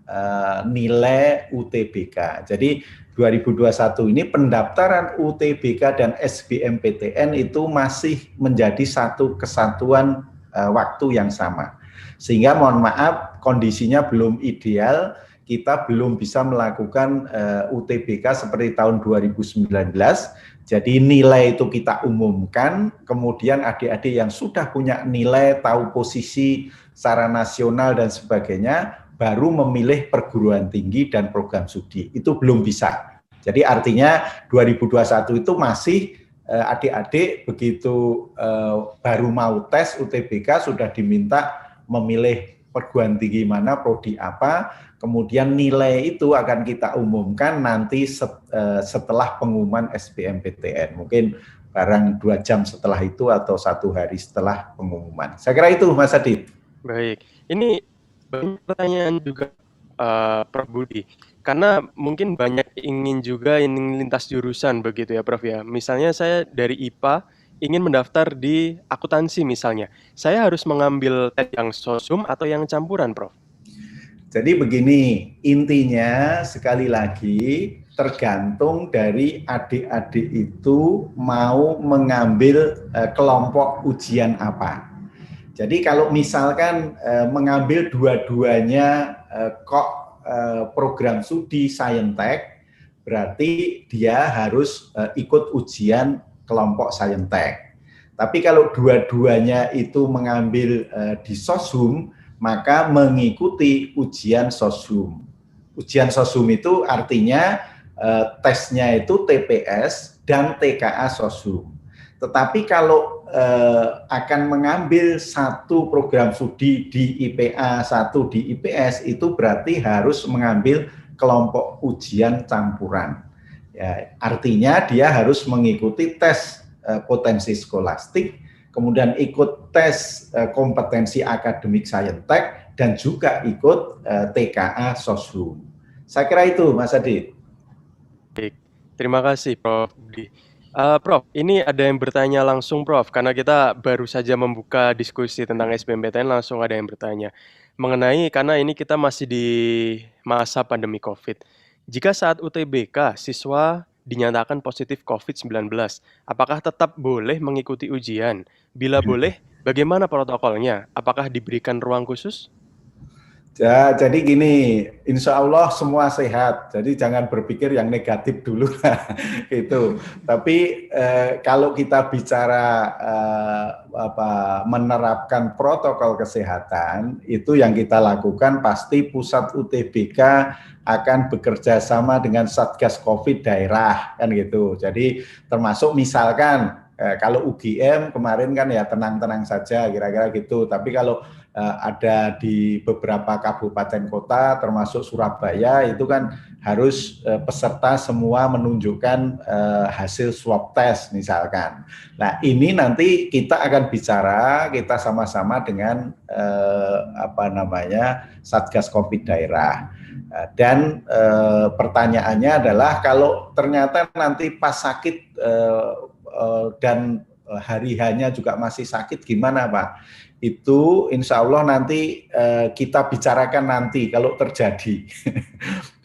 nilai UTBK. Jadi 2021 ini pendaftaran UTBK dan SBMPTN itu masih menjadi satu kesatuan waktu yang sama. Sehingga mohon maaf kondisinya belum ideal, kita belum bisa melakukan UTBK seperti tahun 2019. Jadi nilai itu kita umumkan, kemudian adik-adik yang sudah punya nilai, tahu posisi secara nasional dan sebagainya, baru memilih perguruan tinggi dan program studi. Itu belum bisa. Jadi artinya 2021 itu masih adik-adik begitu baru mau tes UTBK sudah diminta memilih perguruan tinggi mana, prodi apa, kemudian nilai itu akan kita umumkan nanti setelah pengumuman SBMPTN. Mungkin barang 2 jam setelah itu atau 1 hari setelah pengumuman. Saya kira itu, Mas Adit. Baik, ini banyak pertanyaan juga Prof. Budi. Karena mungkin banyak ingin lintas jurusan begitu ya Prof ya. Misalnya saya dari IPA ingin mendaftar di akuntansi misalnya. Saya harus mengambil tes yang sosum atau yang campuran, Prof? Jadi begini, intinya sekali lagi tergantung dari adik-adik itu mau mengambil kelompok ujian apa. Jadi kalau misalkan mengambil dua-duanya program studi Saintek, berarti dia harus ikut ujian kelompok Saintek. Tapi kalau dua-duanya itu mengambil di Sosum, maka mengikuti ujian Sosum. Ujian Sosum itu artinya tesnya itu TPS dan TKA Sosum. Tetapi kalau akan mengambil 1 program studi di IPA, 1 di IPS, itu berarti harus mengambil kelompok ujian campuran. Ya, artinya dia harus mengikuti tes potensi skolastik, kemudian ikut tes kompetensi akademik Saintek, dan juga ikut TKA Sosum. Saya kira itu, Mas Adit. Baik, terima kasih Prof. Budi. Prof, ini ada yang bertanya langsung Prof, karena kita baru saja membuka diskusi tentang SBMPTN, langsung ada yang bertanya. Mengenai, karena ini kita masih di masa pandemi COVID. Jika saat UTBK, siswa dinyatakan positif COVID-19, apakah tetap boleh mengikuti ujian? Bila boleh, bagaimana protokolnya? Apakah diberikan ruang khusus? Ya, jadi gini, insya Allah semua sehat. Jadi jangan berpikir yang negatif dulu, gitu. Tapi kalau kita bicara menerapkan protokol kesehatan, itu yang kita lakukan pasti pusat UTBK akan bekerja sama dengan Satgas COVID daerah, kan gitu. Jadi termasuk misalkan kalau UGM kemarin kan ya tenang-tenang saja, kira-kira gitu. Tapi kalau ada di beberapa kabupaten kota termasuk Surabaya itu kan harus peserta semua menunjukkan hasil swab test misalkan. Nah, ini nanti kita akan bicara, kita sama-sama dengan Satgas Covid daerah. Dan pertanyaannya adalah kalau ternyata nanti pas sakit dan hari-harinya juga masih sakit gimana Pak? Itu insya Allah nanti kita bicarakan nanti kalau terjadi.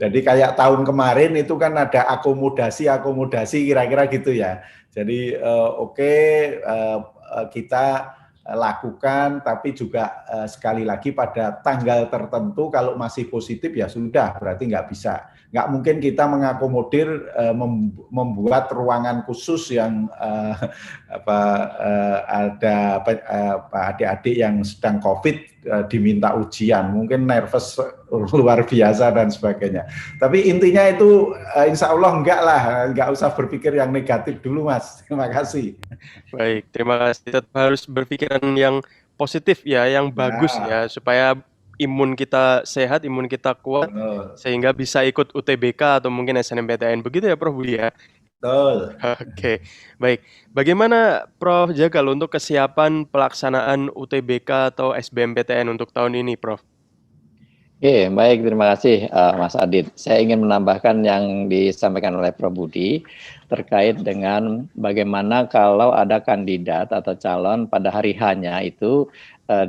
Jadi kayak tahun kemarin itu kan ada akomodasi kira-kira gitu ya. Jadi kita lakukan, tapi juga sekali lagi pada tanggal tertentu kalau masih positif ya sudah berarti nggak nggak mungkin kita mengakomodir membuat ruangan khusus yang ada adik-adik yang sedang COVID diminta ujian, mungkin nervous luar biasa dan sebagainya. Tapi intinya itu insya Allah nggak usah berpikir yang negatif dulu, Mas. Terima kasih. Baik, terima kasih. Tetap harus berpikiran yang positif ya, yang bagus ya, supaya imun kita sehat, imun kita kuat, sehingga bisa ikut UTBK atau mungkin SNMPTN. Begitu ya, Prof Budi ya? Betul. Oke, baik. Bagaimana Prof Jagal untuk kesiapan pelaksanaan UTBK atau SBMPTN untuk tahun ini, Prof? Oke, baik, terima kasih Mas Adit. Saya ingin menambahkan yang disampaikan oleh Prof Budi terkait dengan bagaimana kalau ada kandidat atau calon pada hari H-nya itu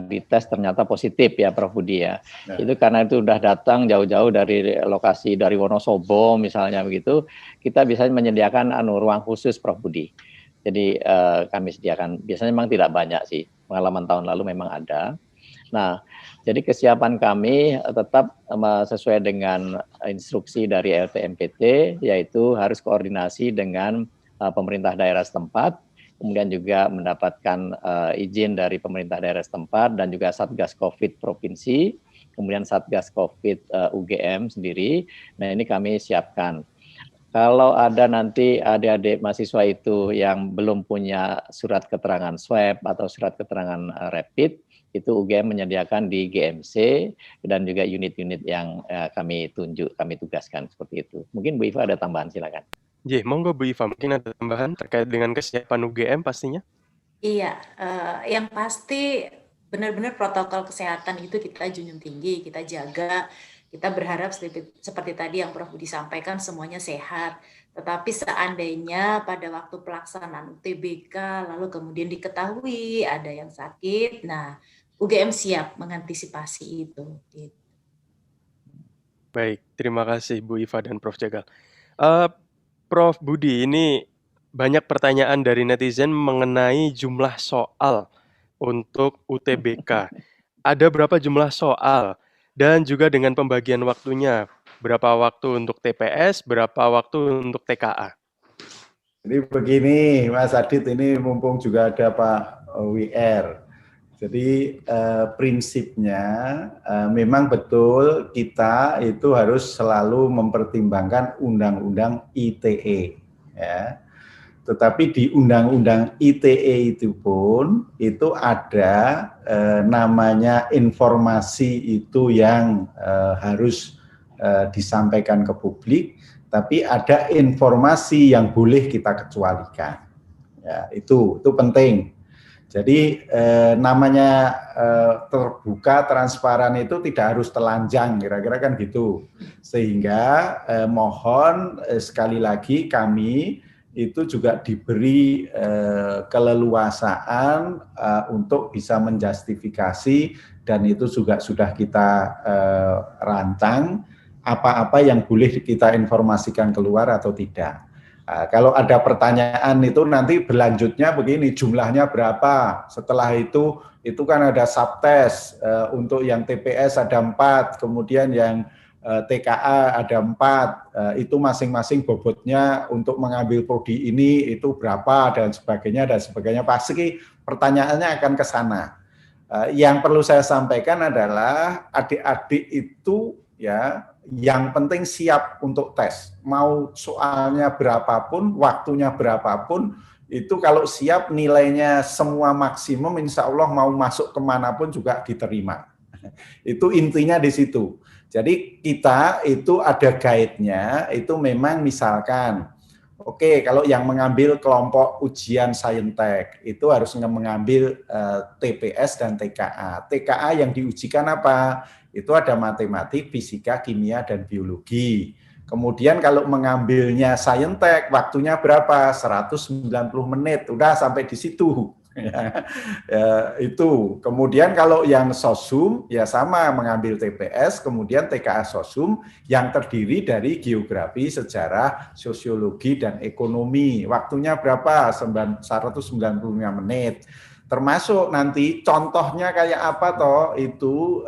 dites ternyata positif ya Prof Budi ya. Nah. Itu karena itu udah datang jauh-jauh dari lokasi dari Wonosobo misalnya begitu, kita bisa menyediakan ruang khusus Prof Budi. Jadi kami sediakan, biasanya memang tidak banyak sih, pengalaman tahun lalu memang ada. Nah, jadi kesiapan kami tetap sesuai dengan instruksi dari LTMPT, yaitu harus koordinasi dengan pemerintah daerah setempat, kemudian juga mendapatkan izin dari pemerintah daerah setempat dan juga Satgas COVID Provinsi, kemudian Satgas COVID UGM sendiri. Nah, ini kami siapkan. Kalau ada nanti adik-adik mahasiswa itu yang belum punya surat keterangan swab atau surat keterangan rapid, itu UGM menyediakan di GMC dan juga unit-unit yang kami tugaskan seperti itu. Mungkin Bu Iva ada tambahan, silakan. Monggo Bu Iva, mungkin ada tambahan terkait dengan kesiapan UGM pastinya? Iya, yang pasti benar-benar protokol kesehatan itu kita junjung tinggi, kita jaga, kita berharap seperti tadi yang Prof Budi sampaikan semuanya sehat. Tetapi seandainya pada waktu pelaksanaan UTBK lalu kemudian diketahui ada yang sakit, nah UGM siap mengantisipasi itu. Baik, terima kasih Bu Iva dan Prof Jagal. Prof Budi, ini banyak pertanyaan dari netizen mengenai jumlah soal untuk UTBK. Ada berapa jumlah soal? Dan juga dengan pembagian waktunya, berapa waktu untuk TPS, berapa waktu untuk TKA? Jadi begini, Mas Adit, ini mumpung juga ada Pak WR. Jadi prinsipnya memang betul kita itu harus selalu mempertimbangkan Undang-Undang ITE. Ya. Tetapi di Undang-Undang ITE itu pun itu ada namanya informasi itu yang harus disampaikan ke publik, tapi ada informasi yang boleh kita kecualikan. Ya, itu penting. Jadi namanya terbuka, transparan itu tidak harus telanjang, kira-kira kan gitu. Sehingga mohon sekali lagi kami itu juga diberi keleluasaan untuk bisa menjustifikasi, dan itu juga sudah kita rancang apa-apa yang boleh kita informasikan keluar atau tidak. Kalau ada pertanyaan itu nanti berlanjutnya begini, jumlahnya berapa, setelah itu kan ada subtes, untuk yang TPS ada 4, kemudian yang TKA ada 4, itu masing-masing bobotnya untuk mengambil prodi ini itu berapa dan sebagainya, pasti pertanyaannya akan ke sana. Yang perlu saya sampaikan adalah adik-adik itu ya, yang penting siap untuk tes, mau soalnya berapapun, waktunya berapapun, itu kalau siap nilainya semua maksimum, insya Allah mau masuk kemanapun juga diterima. Itu intinya di situ. Jadi kita itu ada guide-nya, itu memang misalkan, oke, kalau yang mengambil kelompok ujian Saintek, itu harus mengambil TPS dan TKA. TKA yang diujikan apa? Itu ada matematik, fisika, kimia, dan biologi. Kemudian kalau mengambilnya Saintek, waktunya berapa? 190 menit, udah sampai di situ. Itu. Kemudian kalau yang sosum, ya sama, mengambil TPS, kemudian TKA sosum, yang terdiri dari geografi, sejarah, sosiologi, dan ekonomi. Waktunya berapa? 195 menit. Termasuk nanti contohnya kayak apa toh, itu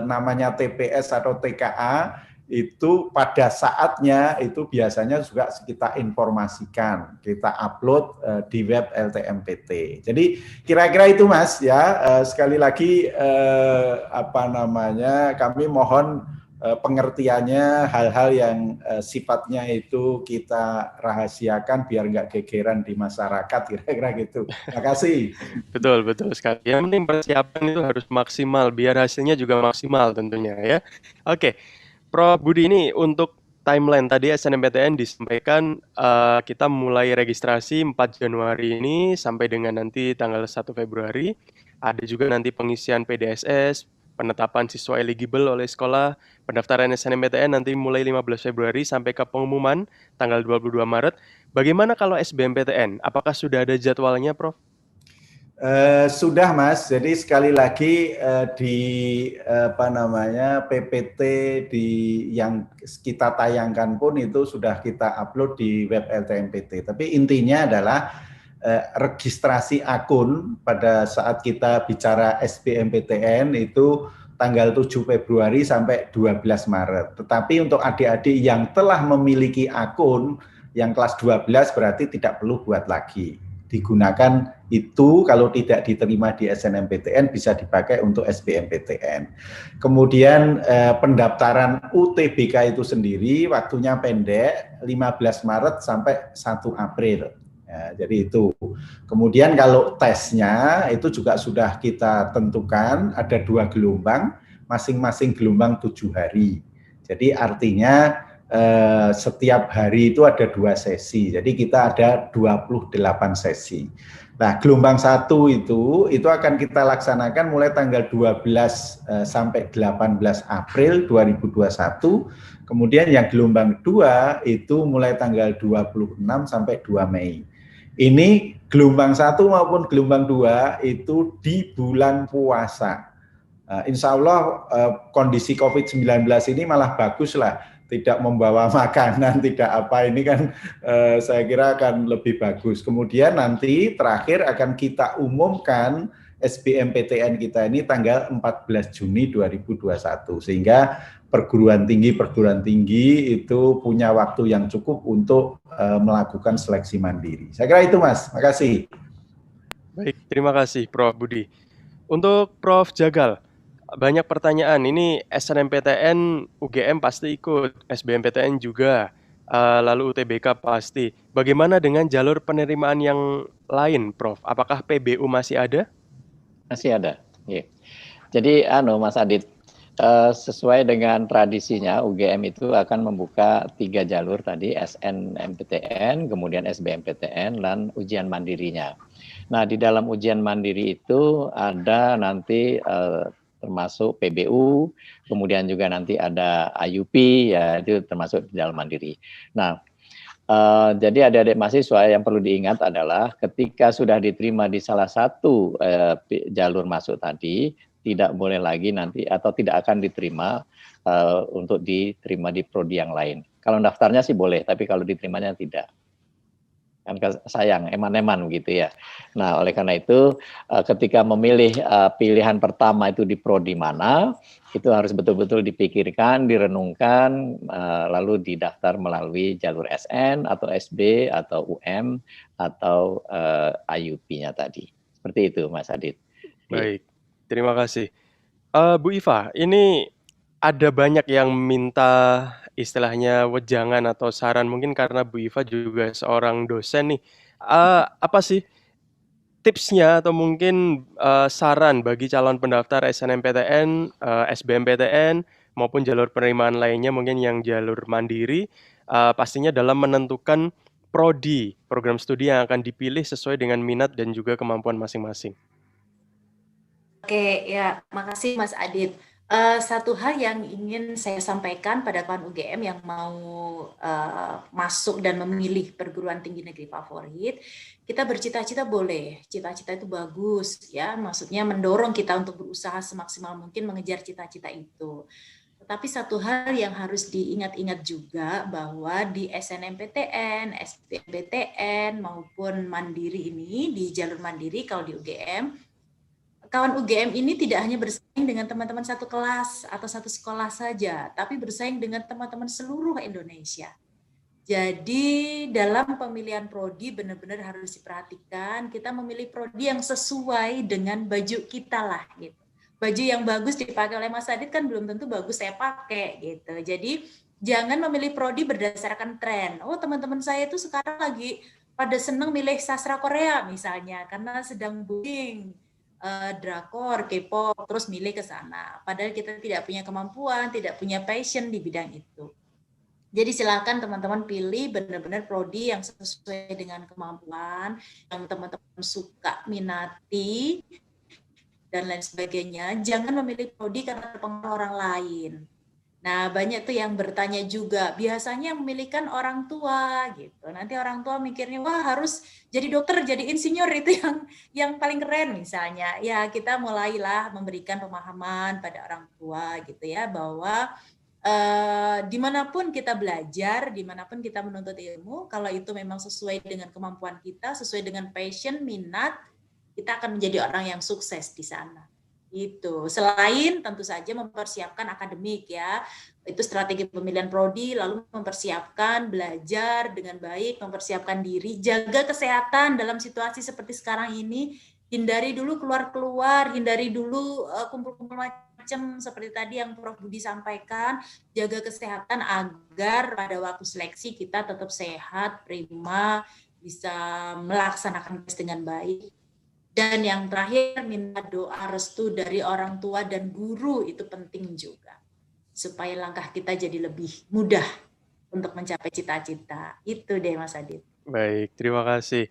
namanya TPS atau TKA itu pada saatnya itu biasanya juga kita informasikan, kita upload di web LTMPT. Jadi kira-kira itu Mas ya. Sekali lagi kami mohon pengertiannya, hal-hal yang sifatnya itu kita rahasiakan biar nggak gegeran di masyarakat, kira-kira gitu. Terima kasih. Betul, betul sekali. Yang penting persiapan itu harus maksimal, biar hasilnya juga maksimal tentunya ya. Oke, Prof. Budi, ini untuk timeline tadi SNMPTN disampaikan kita mulai registrasi 4 Januari ini sampai dengan nanti tanggal 1 Februari. Ada juga nanti pengisian PDSS, penetapan siswa eligible oleh sekolah, pendaftaran SNMPTN nanti mulai 15 Februari sampai ke pengumuman tanggal 22 Maret. Bagaimana kalau SBMPTN? Apakah sudah ada jadwalnya, Prof? Sudah Mas, jadi sekali lagi di PPT yang kita tayangkan pun itu sudah kita upload di web LTMPT. Tapi intinya adalah registrasi akun pada saat kita bicara SBMPTN itu tanggal 7 Februari sampai 12 Maret. Tetapi untuk adik-adik yang telah memiliki akun yang kelas 12 berarti tidak perlu buat lagi. Digunakan itu kalau tidak diterima di SNMPTN bisa dipakai untuk SBMPTN. Kemudian pendaftaran UTBK itu sendiri waktunya pendek 15 Maret sampai 1 April. Ya, jadi itu. Kemudian kalau tesnya itu juga sudah kita tentukan ada 2 gelombang, masing-masing gelombang 7 hari. Jadi artinya setiap hari itu ada 2 sesi, jadi kita ada 28 sesi. Nah, gelombang 1 itu akan kita laksanakan mulai tanggal 12 sampai 18 April 2021, kemudian yang gelombang 2 itu mulai tanggal 26 sampai 2 Mei. Ini gelombang 1 maupun gelombang 2 itu di bulan puasa. Insya Allah kondisi COVID-19 ini malah bagus lah. Tidak membawa makanan, tidak apa, ini kan saya kira akan lebih bagus. Kemudian nanti terakhir akan kita umumkan SBMPTN kita ini tanggal 14 Juni 2021. Sehingga perguruan tinggi itu punya waktu yang cukup untuk melakukan seleksi mandiri. Saya kira itu Mas, makasih. Baik, terima kasih Prof. Budi. Untuk Prof. Jagal, banyak pertanyaan. Ini SNMPTN, UGM pasti ikut, SBMPTN juga, lalu UTBK pasti. Bagaimana dengan jalur penerimaan yang lain, Prof? Apakah PBU masih ada? Masih ada. Yeah. Jadi, Mas Adit, sesuai dengan tradisinya UGM itu akan membuka 3 jalur tadi, SNMPTN, kemudian SBMPTN, dan ujian mandirinya. Nah, di dalam ujian mandiri itu ada nanti termasuk PBU, kemudian juga nanti ada IUP, ya itu termasuk di dalam mandiri. Nah, jadi adik-adik mahasiswa yang perlu diingat adalah ketika sudah diterima di salah satu jalur masuk tadi, tidak boleh lagi nanti atau tidak akan diterima untuk diterima di prodi yang lain. Kalau daftarnya sih boleh, tapi kalau diterimanya tidak. Kan sayang, eman-eman gitu ya. Nah, oleh karena itu ketika memilih pilihan pertama itu di prodi mana, itu harus betul-betul dipikirkan, direnungkan, lalu didaftar melalui jalur SN atau SB atau UM atau IUP-nya tadi. Seperti itu, Mas Adit. Baik, terima kasih. Bu Iva, ini ada banyak yang minta istilahnya wejangan atau saran, mungkin karena Bu Iva juga seorang dosen nih. Apa sih tipsnya atau mungkin saran bagi calon pendaftar SNMPTN, SBMPTN, maupun jalur penerimaan lainnya, mungkin yang jalur mandiri, pastinya dalam menentukan prodi, program studi yang akan dipilih sesuai dengan minat dan juga kemampuan masing-masing. Oke, ya, makasih Mas Adit. Satu hal yang ingin saya sampaikan pada kawan UGM yang mau masuk dan memilih perguruan tinggi negeri favorit, kita bercita-cita boleh, cita-cita itu bagus ya, maksudnya mendorong kita untuk berusaha semaksimal mungkin mengejar cita-cita itu. Tetapi satu hal yang harus diingat-ingat juga bahwa di SNMPTN, SBMPTN maupun mandiri ini, di jalur mandiri kalau di UGM, kawan UGM ini tidak hanya bersaing dengan teman-teman satu kelas atau satu sekolah saja, tapi bersaing dengan teman-teman seluruh Indonesia. Jadi dalam pemilihan prodi benar-benar harus diperhatikan, kita memilih prodi yang sesuai dengan baju kita lah gitu. Baju yang bagus dipakai oleh Mas Adit kan belum tentu bagus saya pakai gitu. Jadi jangan memilih prodi berdasarkan tren. Oh, teman-teman saya itu sekarang lagi pada seneng milih sastra Korea misalnya karena sedang booming drakor, K-pop, terus milih ke sana. Padahal kita tidak punya kemampuan, tidak punya passion di bidang itu. Jadi silakan teman-teman pilih benar-benar prodi yang sesuai dengan kemampuan, yang teman-teman suka, minati, dan lain sebagainya. Jangan memilih prodi karena terpengaruh orang lain. Nah, banyak tuh yang bertanya juga, biasanya yang memilihkan orang tua gitu. Nanti orang tua mikirnya, wah harus jadi dokter, jadi insinyur itu yang paling keren misalnya. Ya, kita mulailah memberikan pemahaman pada orang tua gitu ya, bahwa dimanapun kita belajar, dimanapun kita menuntut ilmu, kalau itu memang sesuai dengan kemampuan kita, sesuai dengan passion, minat, kita akan menjadi orang yang sukses di sana. Itu. Selain tentu saja mempersiapkan akademik ya, itu strategi pemilihan prodi, lalu mempersiapkan belajar dengan baik, mempersiapkan diri, jaga kesehatan dalam situasi seperti sekarang ini, hindari dulu keluar-keluar, hindari dulu kumpul-kumpul macam seperti tadi yang Prof. Budi sampaikan, jaga kesehatan agar pada waktu seleksi kita tetap sehat, prima, bisa melaksanakan tes dengan baik. Dan yang terakhir, minta doa restu dari orang tua dan guru, itu penting juga. Supaya langkah kita jadi lebih mudah untuk mencapai cita-cita. Itu deh Mas Adit. Baik, terima kasih.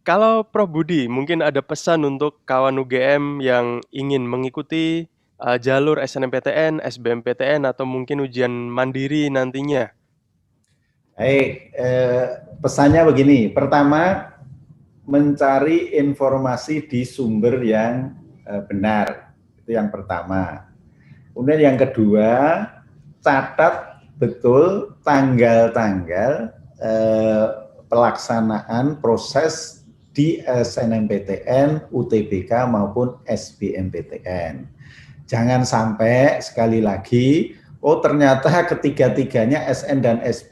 Kalau Prof. Budi, mungkin ada pesan untuk kawan UGM yang ingin mengikuti jalur SNMPTN, SBMPTN, atau mungkin ujian mandiri nantinya? Baik, pesannya begini. Pertama, mencari informasi di sumber yang benar. Itu yang pertama. Kemudian yang kedua, catat betul tanggal-tanggal pelaksanaan proses di SNMPTN, UTBK maupun SBMPTN. Jangan sampai sekali lagi, oh ternyata ketiga-tiganya SN dan SB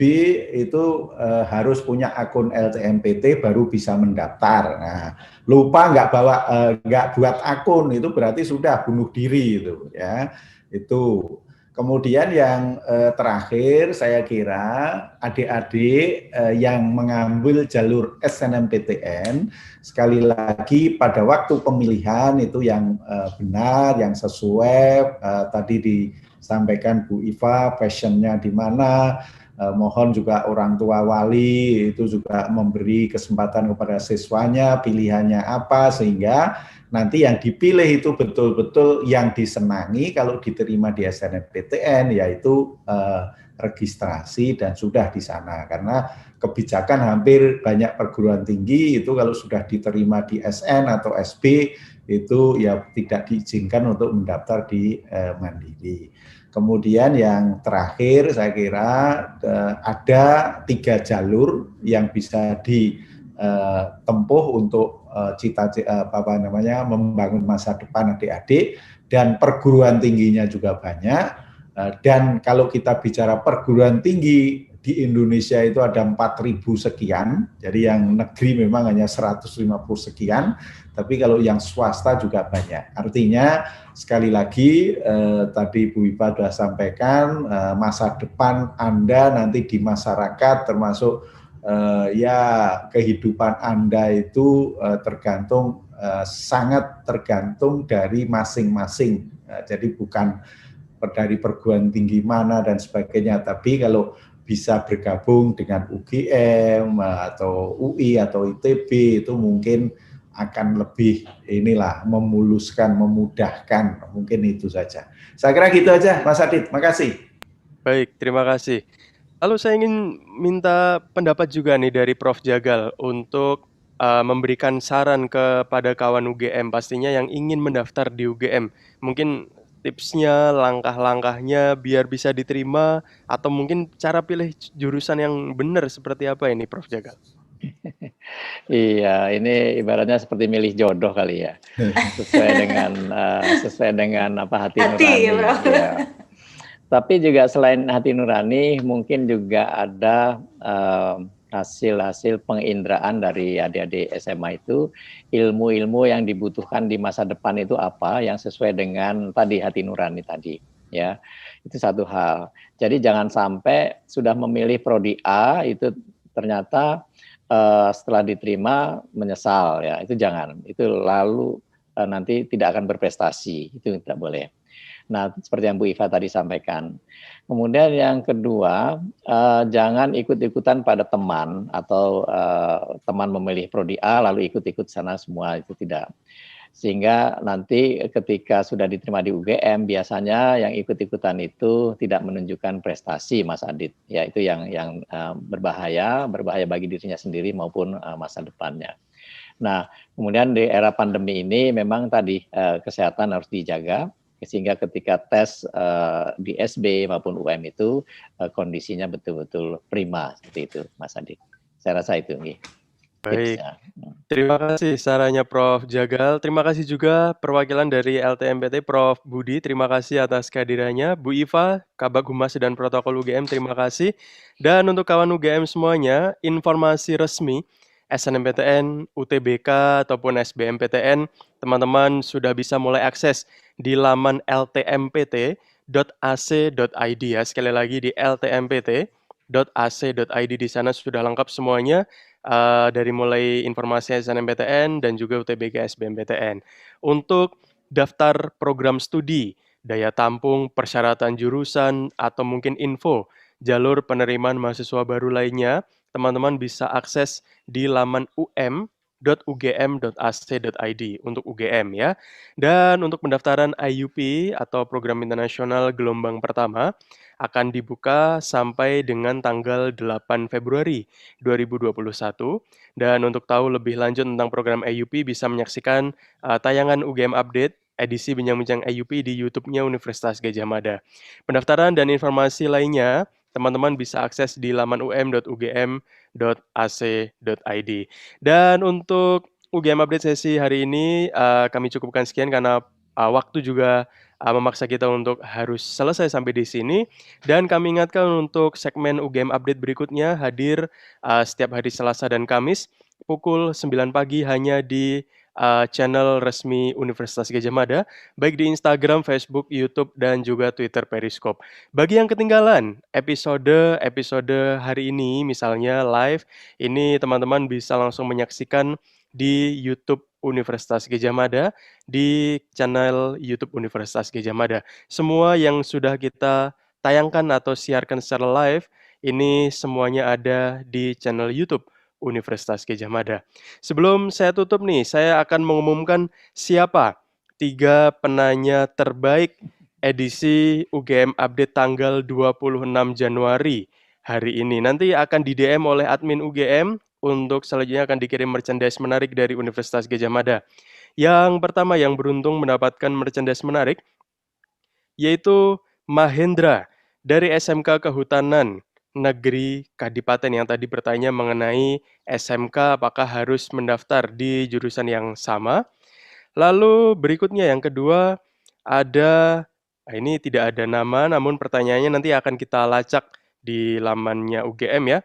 itu harus punya akun LTMPT baru bisa mendaftar. Nah, lupa nggak buat akun, itu berarti sudah bunuh diri itu ya. Itu. Kemudian yang terakhir saya kira adik-adik yang mengambil jalur SNMPTN sekali lagi pada waktu pemilihan itu yang benar, yang sesuai tadi disampaikan Bu Iva, passionnya di mana, mohon juga orang tua wali itu juga memberi kesempatan kepada siswanya pilihannya apa sehingga nanti yang dipilih itu betul-betul yang disenangi kalau diterima di SNMPTN yaitu registrasi dan sudah di sana karena kebijakan hampir banyak perguruan tinggi itu kalau sudah diterima di SN atau SB itu ya tidak diizinkan untuk mendaftar di mandiri. Kemudian yang terakhir saya kira ada 3 jalur yang bisa ditempuh untuk membangun masa depan adik-adik dan perguruan tingginya juga banyak. Dan kalau kita bicara perguruan tinggi di Indonesia itu ada 4.000 sekian, jadi yang negeri memang hanya 150 sekian, tapi kalau yang swasta juga banyak. Artinya sekali lagi tadi Bu Iva sudah sampaikan masa depan Anda nanti di masyarakat termasuk ya kehidupan Anda itu sangat tergantung dari masing-masing. Jadi bukan dari perguruan tinggi mana dan sebagainya, tapi kalau bisa bergabung dengan UGM atau UI atau ITB itu mungkin akan lebih memuluskan, memudahkan, mungkin itu saja. Saya kira gitu aja Mas Adit, makasih. Baik, terima kasih. Lalu saya ingin minta pendapat juga nih dari Prof. Jagal untuk memberikan saran kepada kawan UGM pastinya yang ingin mendaftar di UGM. Mungkin tipsnya, langkah-langkahnya biar bisa diterima atau mungkin cara pilih jurusan yang benar seperti apa ini Prof. Jagal? Iya, ini ibaratnya seperti milih jodoh kali ya, sesuai dengan apa hati Hati ya, nurani. Prof. Ya. Tapi juga selain hati nurani, mungkin juga ada hasil-hasil penginderaan dari adik-adik SMA itu, ilmu-ilmu yang dibutuhkan di masa depan itu apa, yang sesuai dengan tadi hati nurani tadi. Ya, itu satu hal. Jadi jangan sampai sudah memilih prodi A itu ternyata setelah diterima menyesal, ya itu jangan. Itu lalu nanti tidak akan berprestasi, itu tidak boleh. Nah, seperti yang Bu Iva tadi sampaikan. Kemudian yang kedua, jangan ikut-ikutan pada teman atau teman memilih prodi A lalu ikut-ikut sana semua, itu tidak. Sehingga nanti ketika sudah diterima di UGM biasanya yang ikut-ikutan itu tidak menunjukkan prestasi, Mas Adit. Ya itu yang berbahaya bagi dirinya sendiri maupun masa depannya. Nah, kemudian di era pandemi ini memang tadi kesehatan harus dijaga sehingga ketika tes di SB maupun UM itu kondisinya betul-betul prima seperti itu, Mas Adi. Saya rasa itu nih. Baik, terima kasih sarannya Prof. Jagal. Terima kasih juga perwakilan dari LTMPT Prof. Budi. Terima kasih atas kehadirannya. Bu Iva, Kabag Humas dan Protokol UGM, terima kasih. Dan untuk kawan UGM semuanya, informasi resmi SNMPTN, UTBK, ataupun SBMPTN, teman-teman sudah bisa mulai akses di laman ltmpt.ac.id ya. Sekali lagi di ltmpt.ac.id, di sana sudah lengkap semuanya. Dari mulai informasi SNMPTN dan juga UTBK SBMPTN. Untuk daftar program studi, daya tampung, persyaratan jurusan, atau mungkin info jalur penerimaan mahasiswa baru lainnya, teman-teman bisa akses di laman um.ugm.ac.id untuk UGM ya. Dan untuk pendaftaran IUP atau Program Internasional Gelombang Pertama akan dibuka sampai dengan tanggal 8 Februari 2021. Dan untuk tahu lebih lanjut tentang program IUP bisa menyaksikan tayangan UGM Update edisi Bincang-Bincang IUP di YouTube-nya Universitas Gadjah Mada. Pendaftaran dan informasi lainnya teman-teman bisa akses di laman um.ac.id. Dan untuk UGM Update sesi hari ini kami cukupkan sekian karena waktu juga memaksa kita untuk harus selesai sampai di sini. Dan kami ingatkan untuk segmen UGM Update berikutnya hadir setiap hari Selasa dan Kamis pukul 9 pagi hanya di channel resmi Universitas Gadjah Mada, baik di Instagram, Facebook, YouTube, dan juga Twitter Periscope. Bagi yang ketinggalan episode hari ini, misalnya live, ini teman-teman bisa langsung menyaksikan di YouTube Universitas Gadjah Mada, di channel YouTube Universitas Gadjah Mada. Semua yang sudah kita tayangkan atau siarkan secara live, ini semuanya ada di channel YouTube Universitas Gadjah Mada. Sebelum saya tutup nih, saya akan mengumumkan siapa 3 penanya terbaik edisi UGM Update tanggal 26 Januari hari ini. Nanti akan di-DM oleh admin UGM, untuk selanjutnya akan dikirim merchandise menarik dari Universitas Gadjah Mada. Yang pertama yang beruntung mendapatkan merchandise menarik, yaitu Mahendra dari SMK Kehutanan Negeri Kadipaten yang tadi bertanya mengenai SMK apakah harus mendaftar di jurusan yang sama. Lalu berikutnya yang kedua ada, ini tidak ada nama namun pertanyaannya nanti akan kita lacak di lamannya UGM ya.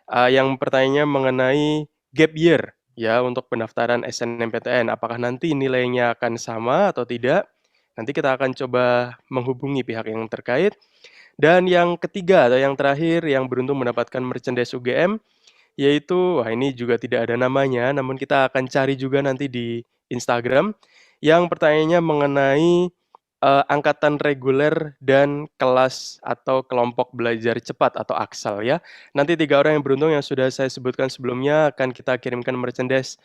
Yang pertanyaannya mengenai gap year ya untuk pendaftaran SNMPTN. Apakah nanti nilainya akan sama atau tidak? Nanti kita akan coba menghubungi pihak yang terkait. Dan yang ketiga atau yang terakhir yang beruntung mendapatkan merchandise UGM, yaitu, wah ini juga tidak ada namanya, namun kita akan cari juga nanti di Instagram, yang pertanyaannya mengenai angkatan reguler dan kelas atau kelompok belajar cepat atau AKSAL ya. Nanti 3 orang yang beruntung yang sudah saya sebutkan sebelumnya akan kita kirimkan merchandise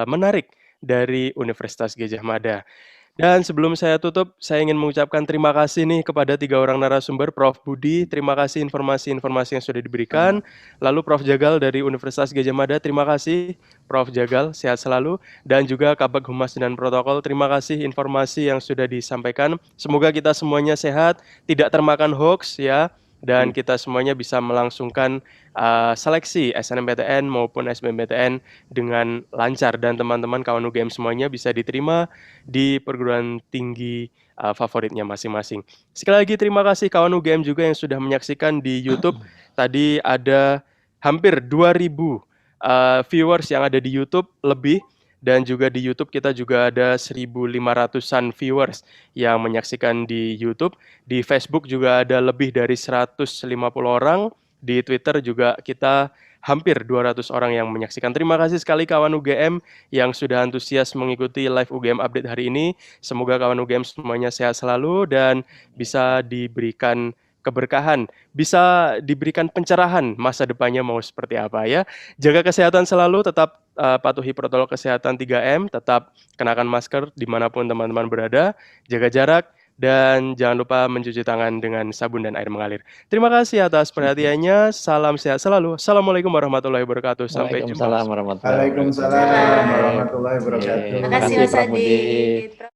menarik dari Universitas Gadjah Mada. Dan sebelum saya tutup, saya ingin mengucapkan terima kasih nih kepada 3 orang narasumber, Prof. Budi, terima kasih informasi-informasi yang sudah diberikan. Lalu Prof. Jagal dari Universitas Gadjah Mada, terima kasih Prof. Jagal, sehat selalu. Dan juga Kabag Humas dan Protokol, terima kasih informasi yang sudah disampaikan. Semoga kita semuanya sehat, tidak termakan hoax ya. dan kita semuanya bisa melangsungkan seleksi SNMPTN maupun SBMPTN dengan lancar, dan teman-teman kawan UGM semuanya bisa diterima di perguruan tinggi favoritnya masing-masing. Sekali lagi terima kasih kawan UGM juga yang sudah menyaksikan di YouTube. Tadi ada hampir 2.000 viewers yang ada di YouTube lebih, dan juga di YouTube kita juga ada 1.500-an viewers yang menyaksikan di YouTube. Di Facebook juga ada lebih dari 150 orang. Di Twitter juga kita hampir 200 orang yang menyaksikan. Terima kasih sekali kawan UGM yang sudah antusias mengikuti live UGM update hari ini. Semoga kawan UGM semuanya sehat selalu dan bisa diberikan keberkahan, bisa diberikan pencerahan masa depannya mau seperti apa ya. Jaga kesehatan selalu, tetap patuhi protokol kesehatan 3M, tetap kenakan masker dimanapun teman-teman berada, jaga jarak, dan jangan lupa mencuci tangan dengan sabun dan air mengalir. Terima kasih atas perhatiannya, salam sehat selalu. Assalamualaikum warahmatullahi wabarakatuh. Sampai jumpa. Waalaikumsalam warahmatullahi wabarakatuh. Waalaikumsalam warahmatullahi wabarakatuh. Terima kasih Mas Prof. Budi. Adit.